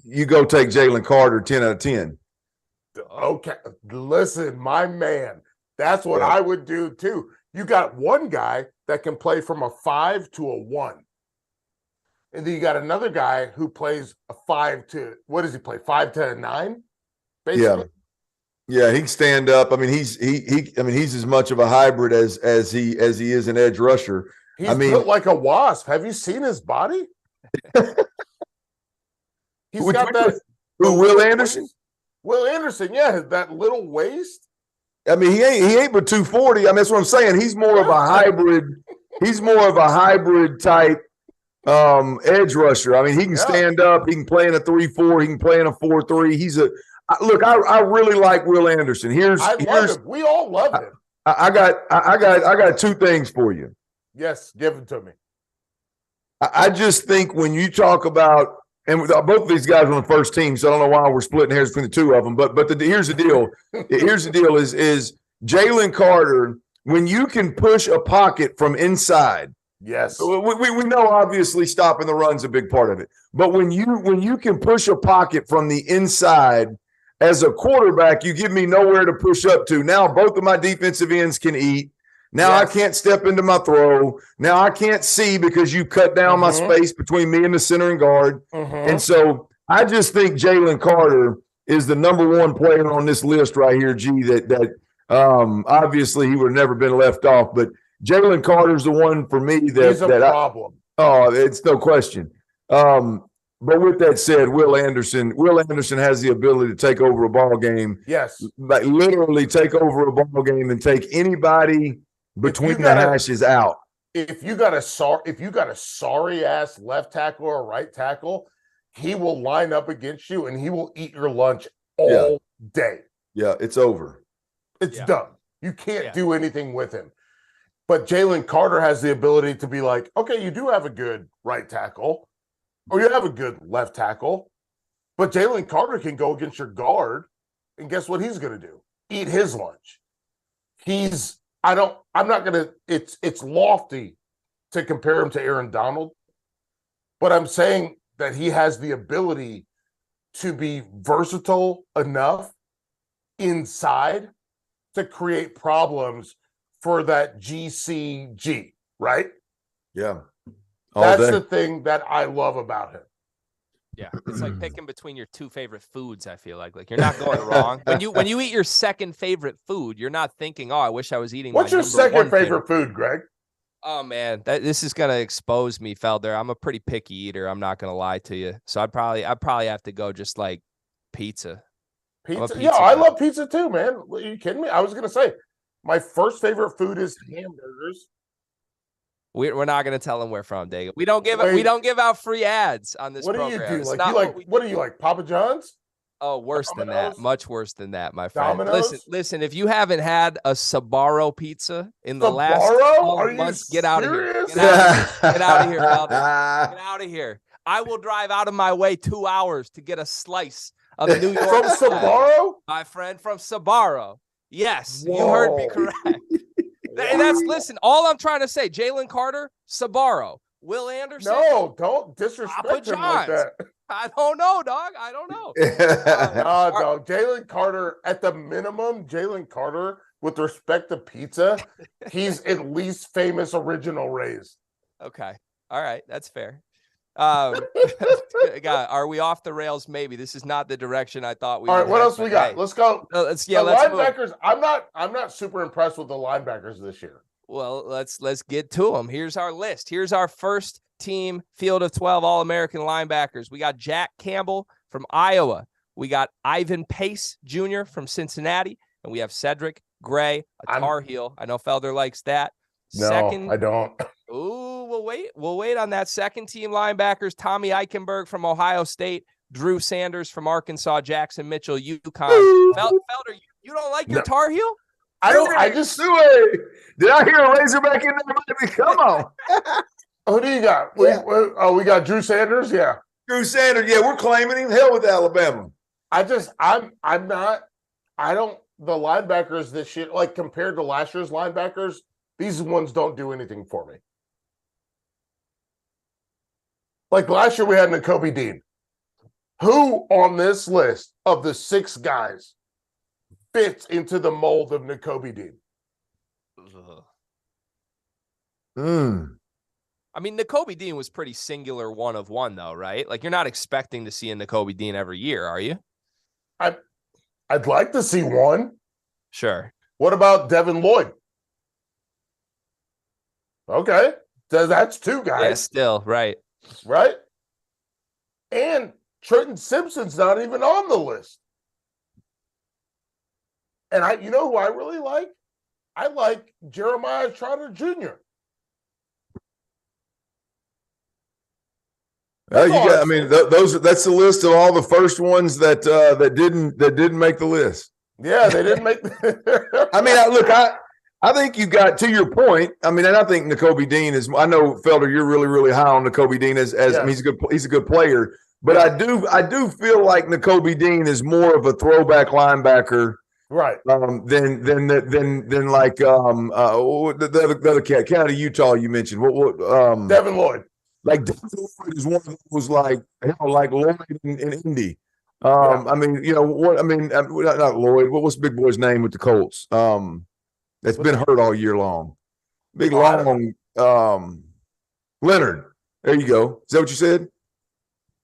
you go take Jalen Carter 10 out of 10. Okay, listen, my man, that's what I would do too. You got one guy that can play from a 5 to a 1, and then you got another guy who plays a 5 to, what does he play? 5 to a 9, basically. Yeah, he can stand up. I mean, he's as much of a hybrid as he is an edge rusher. He's built like a wasp. Have you seen his body? He's got that. Who, Will Anderson? Will Anderson, yeah, that little waist. I mean, he ain't but 240. I mean, that's what I'm saying. He's more of a hybrid. He's more of a hybrid type edge rusher. I mean, he can stand up. He can play in a 3-4. He can play in a 4-3. He's a look. I really like Will Anderson. Love him. We all love him. I got 2 things for you. Yes, give them to me. I just think when you talk about and both of these guys are on the first team, so I don't know why we're splitting hairs between the two of them. But here's the deal. Here's the deal is Jalen Carter, when you can push a pocket from inside. Yes. We know obviously stopping the run's a big part of it. But when you can push a pocket from the inside as a quarterback, you give me nowhere to push up to. Now both of my defensive ends can eat. Now I can't step into my throw. Now I can't see because you cut down my space between me and the center and guard. And so I just think Jalen Carter is the number one player on this list right here, G, that obviously he would have never been left off. But Jalen Carter's the one for me he's a problem. It's no question. But with that said, Will Anderson has the ability to take over a ball game. Yes. Like literally take over a ball game and take anybody between the hashes out. If you got a sorry ass left tackle or right tackle, he will line up against you and he will eat your lunch all day. Yeah, it's over. It's done. You can't do anything with him. But Jalen Carter has the ability to be like, okay, you do have a good right tackle, or you have a good left tackle, but Jalen Carter can go against your guard, and guess what he's going to do? Eat his lunch. It's lofty to compare him to Aaron Donald, but I'm saying that he has the ability to be versatile enough inside to create problems for that GCG, right? Yeah. That's the thing that I love about him. Yeah, it's like picking between your two favorite foods, I feel like you're not going wrong. When you eat your second favorite food, you're not thinking, "Oh, I wish I was eating What's your second favorite food, Greg? Oh man, this is going to expose me, Felder. I'm a pretty picky eater, I'm not going to lie to you. So I'd probably have to go just like pizza. Pizza? Yeah, I love pizza too, man. Are you kidding me? I was going to say my first favorite food is hamburgers. We're not going to tell them where from, Dago. We don't give out free ads on this program. What do you do? What do you like? Papa John's? Oh, worse than that. Much worse than that, my friend. Domino's? Listen. If you haven't had a Sbarro pizza in the last 12 months, get out of here. Get out of here, Felder. Get out of here. I will drive out of my way 2 hours to get a slice of New York from Sbarro, my friend, from Sbarro. Yes, Whoa. You heard me correct. Listen, all I'm trying to say, Jalen Carter, Sbarro, Will Anderson. No, don't disrespect him like that. I don't know, dog. I don't know. Dog. Jalen Carter, at the minimum, with respect to pizza, he's at least famous original Rays. Okay. All right. That's fair. Are we off the rails? Maybe this is not the direction I thought we. All right, what else we got? Hey, let's go. Let's linebackers. Move. I'm not super impressed with the linebackers this year. Well, let's get to them. Here's our list. Here's our first team field of 12 All-American linebackers. We got Jack Campbell from Iowa. We got Ivan Pace Jr. from Cincinnati, and we have Cedric Gray, a Tar Heel. I know Felder likes that. No, I don't. Ooh, we'll wait on that. Second team linebackers, Tommy Eichenberg from Ohio State, Drew Sanders from Arkansas, Jackson Mitchell, UConn. Felder, you don't like your Tar Heel? I don't. I just did I hear a Razorback in there? Come on. Who do you got? We got Drew Sanders. Yeah, Drew Sanders. Yeah, we're claiming him. Hell with Alabama. I'm not. I don't. The linebackers this year, like compared to last year's linebackers, these ones don't do anything for me. Like last year, we had Nakobe Dean. Who on this list of the 6 guys fits into the mold of Nakobe Dean? I mean, Nakobe Dean was pretty singular one of one, though, right? Like, you're not expecting to see a Nakobe Dean every year, are you? I'd like to see one. Sure. What about Devin Lloyd? Okay. So that's 2 guys. Yeah, still, right. Right? And Trenton Simpson's not even on the list. And you know who I really like? I like Jeremiah Trotter Jr. That's the list of all the first ones that didn't make the list. Yeah, they didn't make. I think you got to your point. I mean, and I think Nakobe Dean is. I know Felder, you're really, really high on Nakobe Dean as I mean, he's a good player. But I do feel like Nakobe Dean is more of a throwback linebacker, right? Than like the other cat out of Utah you mentioned. What Devin Lloyd. Like Devin Lloyd is one of those like Lloyd in Indy. I mean, not Lloyd. What's Big Boy's name with the Colts? That's been hurt all year long. Big long Leonard. There you go. Is that what you said?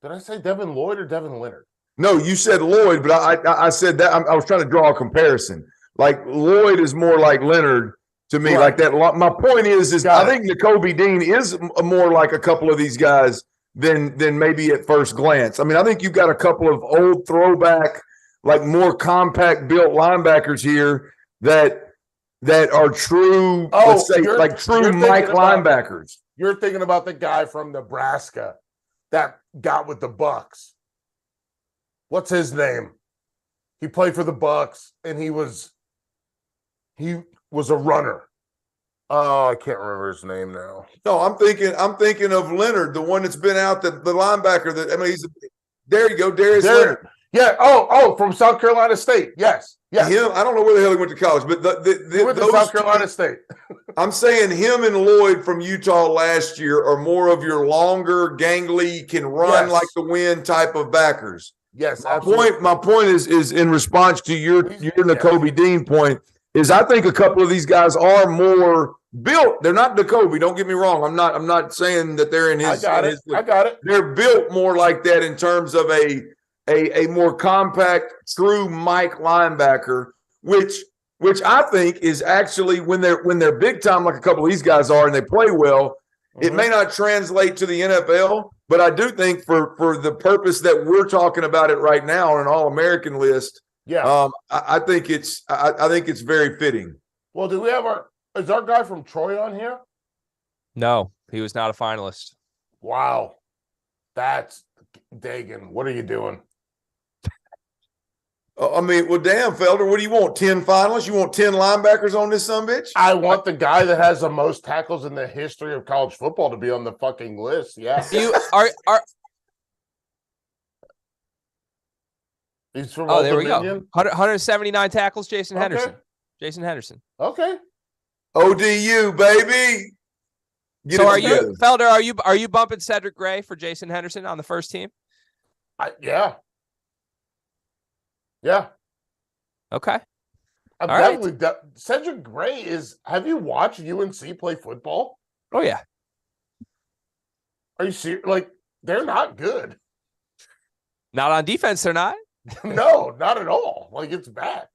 Did I say Devin Lloyd or Devin Leonard? No, you said Lloyd, but I said that I was trying to draw a comparison. Like Lloyd is more like Leonard to me, like that. My point is I think Nakobe Dean is more like a couple of these guys than maybe at first glance. I mean, I think you've got a couple of old throwback, like more compact built linebackers here that are true, let's say, like true Mike linebackers. You're thinking about the guy from Nebraska that got with the Bucks. What's his name? He played for the Bucks, and he was a runner. Oh, I can't remember his name now. No, I'm thinking of Leonard, the one that's been out, the linebacker. There you go, Darius Leonard. Yeah. Oh, from South Carolina State. Yes. Him. I don't know where the hell he went to college, but he went to South Carolina State. I'm saying him and Lloyd from Utah last year are more of your longer, gangly, can run like the wind type of backers. Yes, my point is in response to your Nakobe Dean point, is I think a couple of these guys are more built. They're not Nakobe, don't get me wrong. I'm not saying that they're in his. I got it. They're built more like that in terms of a more compact, true Mike linebacker, which I think is actually when they're big time, like a couple of these guys are, and they play well. It may not translate to the NFL, but I do think for the purpose that we're talking about it right now on an All-American list, I think it's very fitting. Well, do we have is our guy from Troy on here? No, he was not a finalist. Wow. That's Dagan. What are you doing? I mean, well, damn, Felder, what do you want? 10 finalists? You want 10 linebackers on this sumbitch? I want the guy that has the most tackles in the history of college football to be on the fucking list. Yeah. You are He's from there we go. 179 tackles, Jason Okay. Henderson. Jason Henderson. Okay. ODU, baby. So are you, Felder, are you bumping Cedric Gray for Jason Henderson on the first team? Yeah. Yeah. Okay. I'm All definitely Cedric Gray is. Have you watched UNC play football? Oh yeah. Are you serious? Like, they're not good. Not on defense, they're not. No, not at all. Like, it's bad.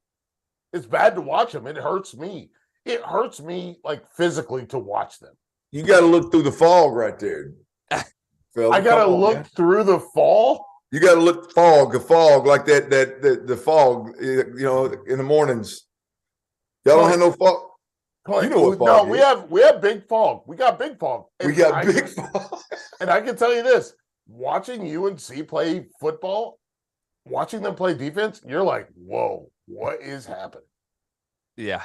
It's bad to watch them. It hurts me. It hurts me, like, physically to watch them. You got to look through the fog right there. Felder, I got to look through the fall. You got to look fog like that the fog, in the mornings. Y'all don't have no fog. You know what fog is. We have big fog. We got big fog. We got big fog. And I can tell you this, watching UNC play football, watching them play defense, you're like, whoa, what is happening? Yeah.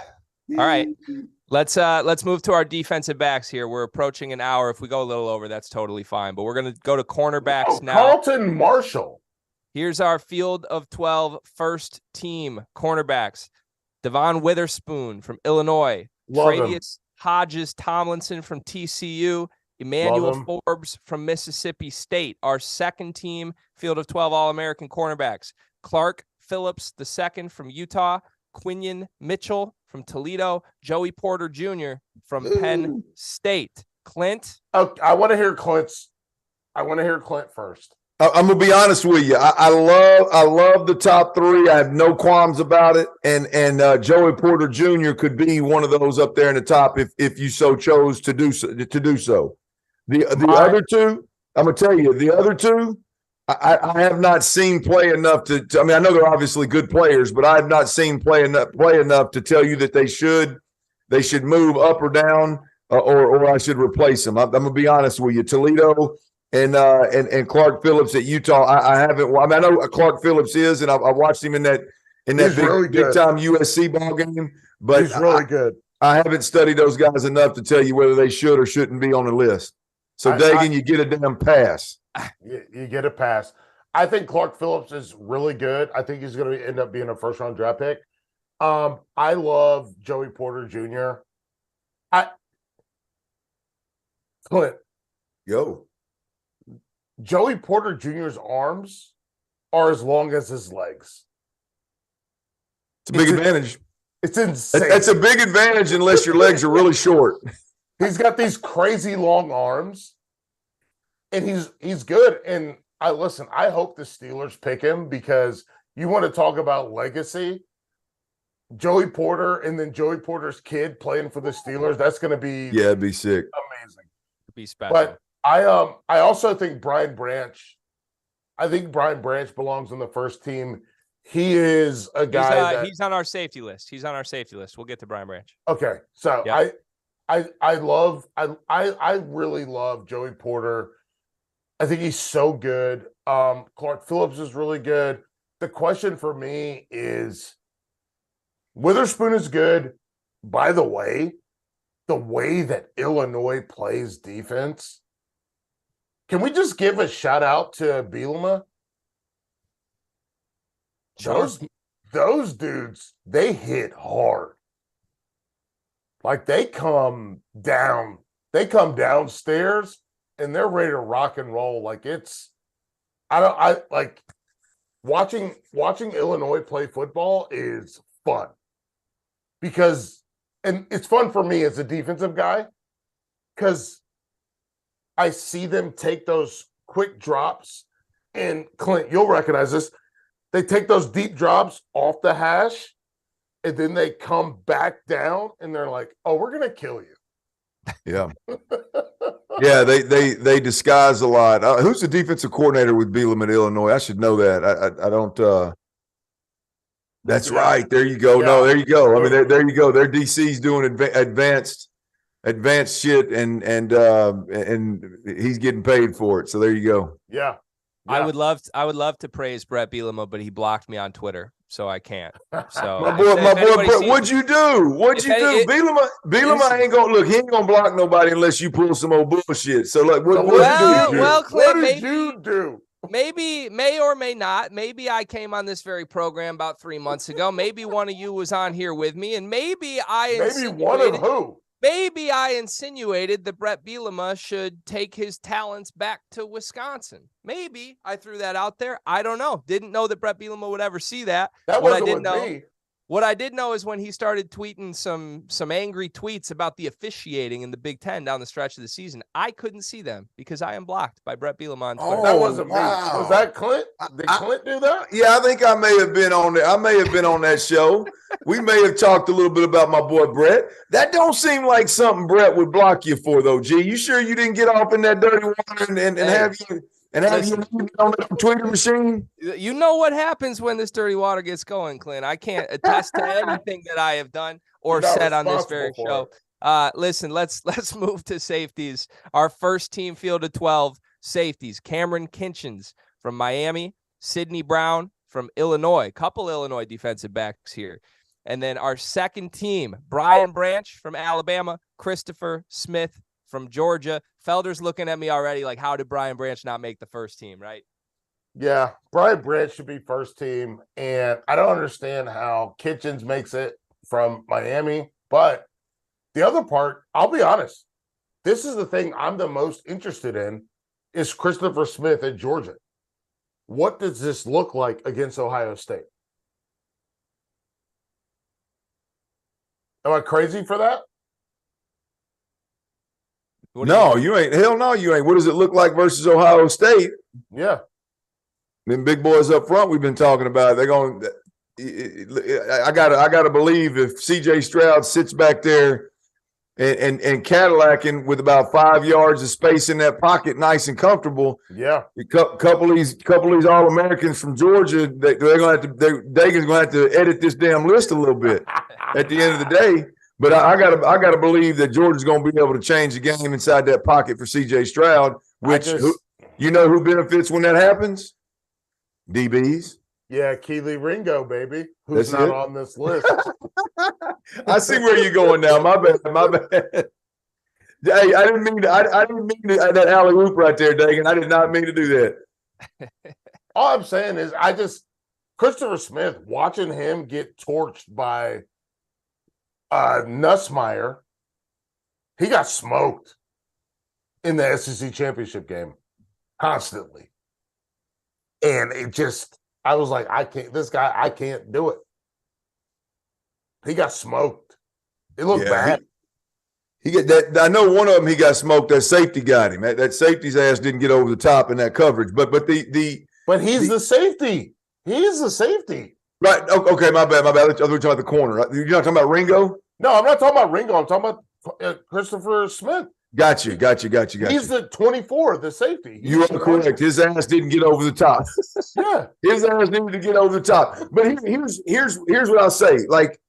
All right. Let's move to our defensive backs here. We're approaching an hour. If we go a little over, that's totally fine. But we're going to go to cornerbacks now. Carlton Marshall. Here's our field of 12 first team cornerbacks. Devon Witherspoon from Illinois. Travius Hodges Tomlinson from TCU. Emmanuel Forbes from Mississippi State. Our second team field of 12 All-American cornerbacks. Clark Phillips II from Utah. Quinion Mitchell from Toledo, Joey Porter Jr. from Penn State. Clint? I want to hear Clint first. I'm gonna be honest with you. I love the top three. I have no qualms about it. And Joey Porter Jr. could be one of those up there in the top if you so chose to do so. The other two, I'm gonna tell you, the other two, I have not seen play enough to. I mean, I know they're obviously good players, but I have not seen play enough to tell you that they should move up or down, or I should replace them. I'm gonna be honest with you. Toledo and Clark Phillips at Utah. I haven't. I know Clark Phillips is, and I watched him in that big time USC ball game. But he's really good. I haven't studied those guys enough to tell you whether they should or shouldn't be on the list. So, Dagan, you get a damn pass. You get a pass. I think Clark Phillips is really good. I think he's going to end up being a first-round draft pick. I love Joey Porter Jr. Clint. Yo. Joey Porter Jr.'s arms are as long as his legs. It's a big advantage. It's insane. That's a big advantage unless your legs are really short. He's got these crazy long arms, and he's good. And I hope the Steelers pick him because you want to talk about legacy. Joey Porter and then Joey Porter's kid playing for the Steelers. That's going to be it'd be sick, amazing, be special. But I also think Brian Branch. I think Brian Branch belongs on the first team. He is a guy. He's on our safety list. We'll get to Brian Branch. Okay, so yep. I really love Joey Porter. I think he's so good. Clark Phillips is really good. The question for me is, Witherspoon is good. By the way that Illinois plays defense, can we just give a shout out to Bielema? Sure. Those dudes, they hit hard. Like they come downstairs and they're ready to rock and roll. Like watching Illinois play football is fun. And it's fun for me as a defensive guy because I see them take those quick drops. And Clint, you'll recognize this. They take those deep drops off the hash, and then they come back down, and they're like, "Oh, we're gonna kill you." Yeah, yeah. They disguise a lot. Who's the defensive coordinator with Bielema at Illinois? I should know that. I don't. That's right. There you go. Yeah. No, there you go. I mean, there you go. Their DC's doing advanced shit, and he's getting paid for it. So there you go. Yeah. I would love to praise Brett Bielema, but he blocked me on Twitter, so I can't. So my boy, what'd you do? Bielema ain't gonna look. He ain't gonna block nobody unless you pull some old bullshit. So like, what Clint, did you do? Maybe, may or may not. Maybe I came on this very program about 3 months ago. Maybe one of you was on here with me, and maybe one of who? Maybe I insinuated that Brett Bielema should take his talents back to Wisconsin. Maybe I threw that out there. I don't know. Didn't know that Brett Bielema would ever see that. That wasn't with me. What I did know is when he started tweeting some angry tweets about the officiating in the Big Ten down the stretch of the season, I couldn't see them because I am blocked by Brett Bielema on Twitter. That wasn't me. Was that Clint? Did Clint do that? Yeah, I think I may have been on there. I may have been on that show. We may have talked a little bit about my boy Brett. That don't seem like something Brett would block you for, though, G. You sure you didn't get off in that dirty water and have you on the Twitter machine? You know what happens when this dirty water gets going, Clint. I can't attest to anything that I have done or said on this very show. Listen, let's move to safeties. Our first team field of 12 safeties. Cameron Kinchens from Miami, Sidney Brown from Illinois. Couple Illinois defensive backs here. And then our second team, Brian Branch from Alabama, Christopher Smith from Georgia. Felder's looking at me already like, how did Brian Branch not make the first team, right? Yeah, Brian Branch should be first team. And I don't understand how Kitchens makes it from Miami. But the other part, I'll be honest, this is the thing I'm the most interested in is Christopher Smith at Georgia. What does this look like against Ohio State? Am I crazy for that? No, you ain't. Hell no, you ain't. What does it look like versus Ohio State? Yeah. Them big boys up front we've been talking about. They're going – I gotta believe if C.J. Stroud sits back there and Cadillacing with about 5 yards of space in that pocket, nice and comfortable. Yeah. A couple of these All-Americans from Georgia, Dagan's gonna have to edit this damn list a little bit at the end of the day. But I gotta believe that Georgia's gonna be able to change the game inside that pocket for C.J. Stroud, which you know who benefits when that happens? DBs. Yeah, Keely Ringo, baby, who's not on this list. I see where you're going now. My bad. Hey, I didn't mean to, that alley oop right there, Dagan. I did not mean to do that. All I'm saying is Christopher Smith, watching him get torched by Nussmeier, he got smoked in the SEC championship game constantly. And I was like, I can't do it. He got smoked. It looked bad. He get that. I know one of them. He got smoked. That safety got him. That safety's ass didn't get over the top in that coverage. But he's the safety. He is the safety. Right. Okay. My bad. I thought you were talking about the corner. You're not talking about Ringo? No, I'm not talking about Ringo. I'm talking about Christopher Smith. Got you. He's the 24, the safety. You are correct. His ass didn't get over the top. Yeah, his ass needed to get over the top. But here's what I'll say. Like,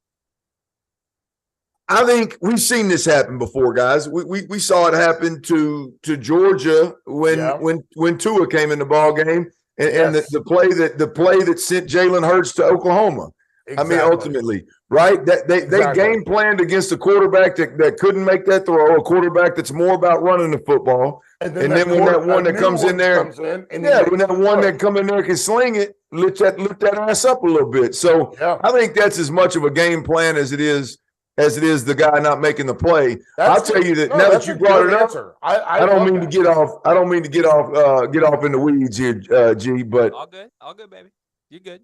I think we've seen this happen before, guys. We saw it happen to Georgia when Tua came in the ball game, and the play that sent Jalen Hurts to Oklahoma. Exactly. I mean, ultimately, right? That they game planned against a quarterback that couldn't make that throw, a quarterback that's more about running the football. And then when that one that comes in there, when that one that come in there can sling it, lift that ass up a little bit. So I think that's as much of a game plan as it is the guy not making the play. I'll tell you that now that you brought it up, I don't mean to get off. I don't mean to get off in the weeds here, G. But all good, baby. You're good.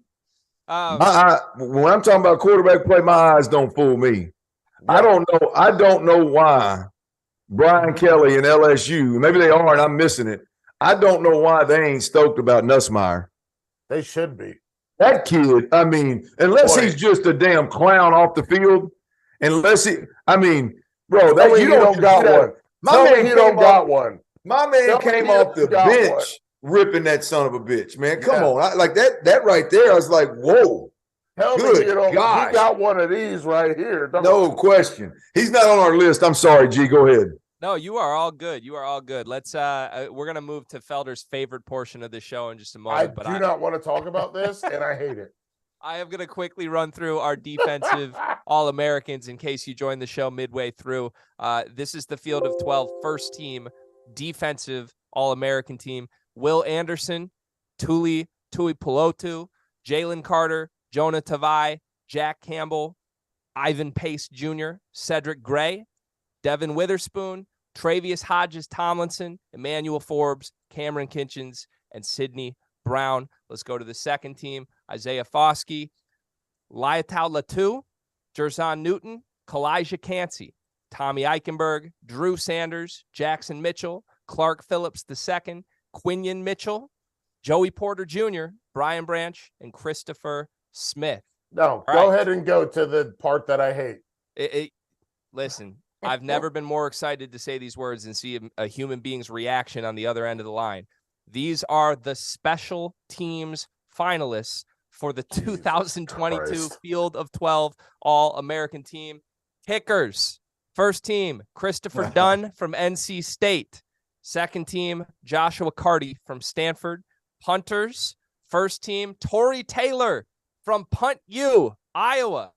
When I'm talking about quarterback play, my eyes don't fool me. I don't know why Brian Kelly and LSU, maybe they are and I'm missing it. I don't know why they ain't stoked about Nussmeier. They should be. That kid, I mean, unless he's just a damn clown off the field, bro, that you don't got one. My man came off the bench ripping that son of a bitch, man. Come on. Like that right there, I was like, whoa. Tell me he got one of these right here. No question. He's not on our list. I'm sorry, G. Go ahead. No, you are all good. Let's we're gonna move to Felder's favorite portion of the show in just a moment. I do not want to talk about this, and I hate it. I am gonna quickly run through our defensive All-Americans in case you joined the show midway through. This is the field of 12 first team defensive All-American team. Will Anderson, Tuli Pelotu, Jalen Carter, Jonah Tavai, Jack Campbell, Ivan Pace Jr., Cedric Gray, Devin Witherspoon, Travius Hodges Tomlinson, Emmanuel Forbes, Cameron Kinchens, and Sidney Brown. Let's go to the second team. Isaiah Foskey, Liatau Latu, Jerzon Newton, Kalijah Cansey, Tommy Eichenberg, Drew Sanders, Jackson Mitchell, Clark Phillips II, Quinion Mitchell, Joey Porter Jr., Brian Branch, and Christopher Smith. No, go ahead and go to the part that I hate. Listen, I've never been more excited to say these words and see a human being's reaction on the other end of the line. These are the special teams finalists for the 2022 Field of 12 All-American team. Kickers, first team, Christopher Dunn from NC State. Second team, Joshua Carty from Stanford. Punters, first team, Torrey Taylor from Punt U, Iowa.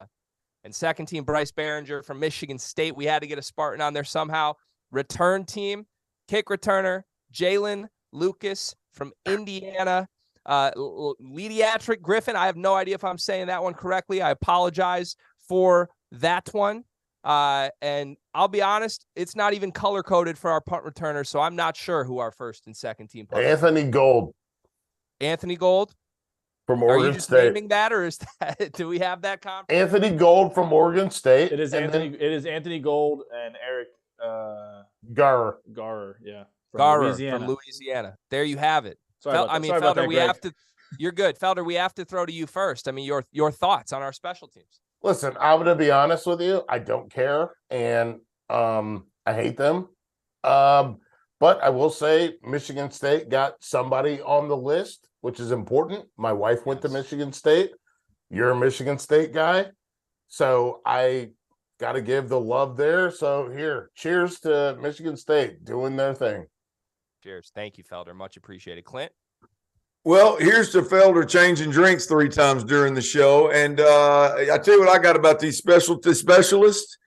And second team, Bryce Behringer from Michigan State. We had to get a Spartan on there somehow. Return team, kick returner, Jalen Lucas from Indiana. Lediatric Griffin. I have no idea if I'm saying that one correctly. I apologize for that one. And I'll be honest, it's not even color-coded for our punt returner, so I'm not sure who our first and second team punt. Anthony Gold. Anthony Gold? From Oregon State. Are you just naming that, or is that, do we have that conference? Anthony Gold from Oregon State. It is Anthony Gold and Eric Garrer. Yeah. From Louisiana. There you have it. Felder, we have to. You're good, Felder. We have to throw to you first. I mean, your thoughts on our special teams. Listen, I'm going to be honest with you. I don't care, and I hate them. But I will say Michigan State got somebody on the list, which is important. My wife went to Michigan State. You're a Michigan State guy, so I got to give the love there. So here, cheers to Michigan State doing their thing. Cheers. Thank you, Felder. Much appreciated. Clint? Well, here's to Felder changing drinks 3 times during the show. And I tell you what I got about these specialists.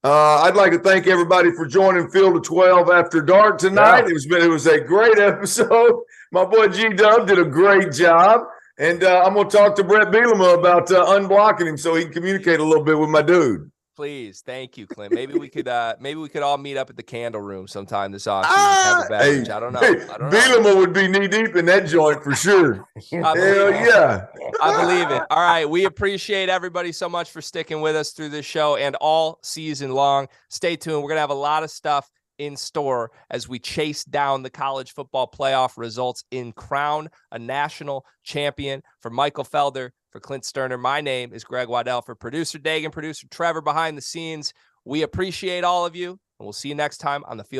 I'd like to thank everybody for joining Field of 12 After Dark tonight. Yeah. It was a great episode. My boy G-Dub did a great job. And I'm going to talk to Brett Bielema about unblocking him so he can communicate a little bit with my dude. Please, thank you, Clint. Maybe we could all meet up at the Candle Room sometime this offseason. Have a beverage. I don't know. Bielema would be knee deep in that joint for sure. Hell yeah. I believe it. All right. We appreciate everybody so much for sticking with us through this show and all season long. Stay tuned. We're going to have a lot of stuff in store as we chase down the college football playoff results and crown a national champion. For Michael Felder, for Clint Stoerner, my name is Greg Waddell. For producer Dagan, producer Trevor behind the scenes, we appreciate all of you, and we'll see you next time on the Field of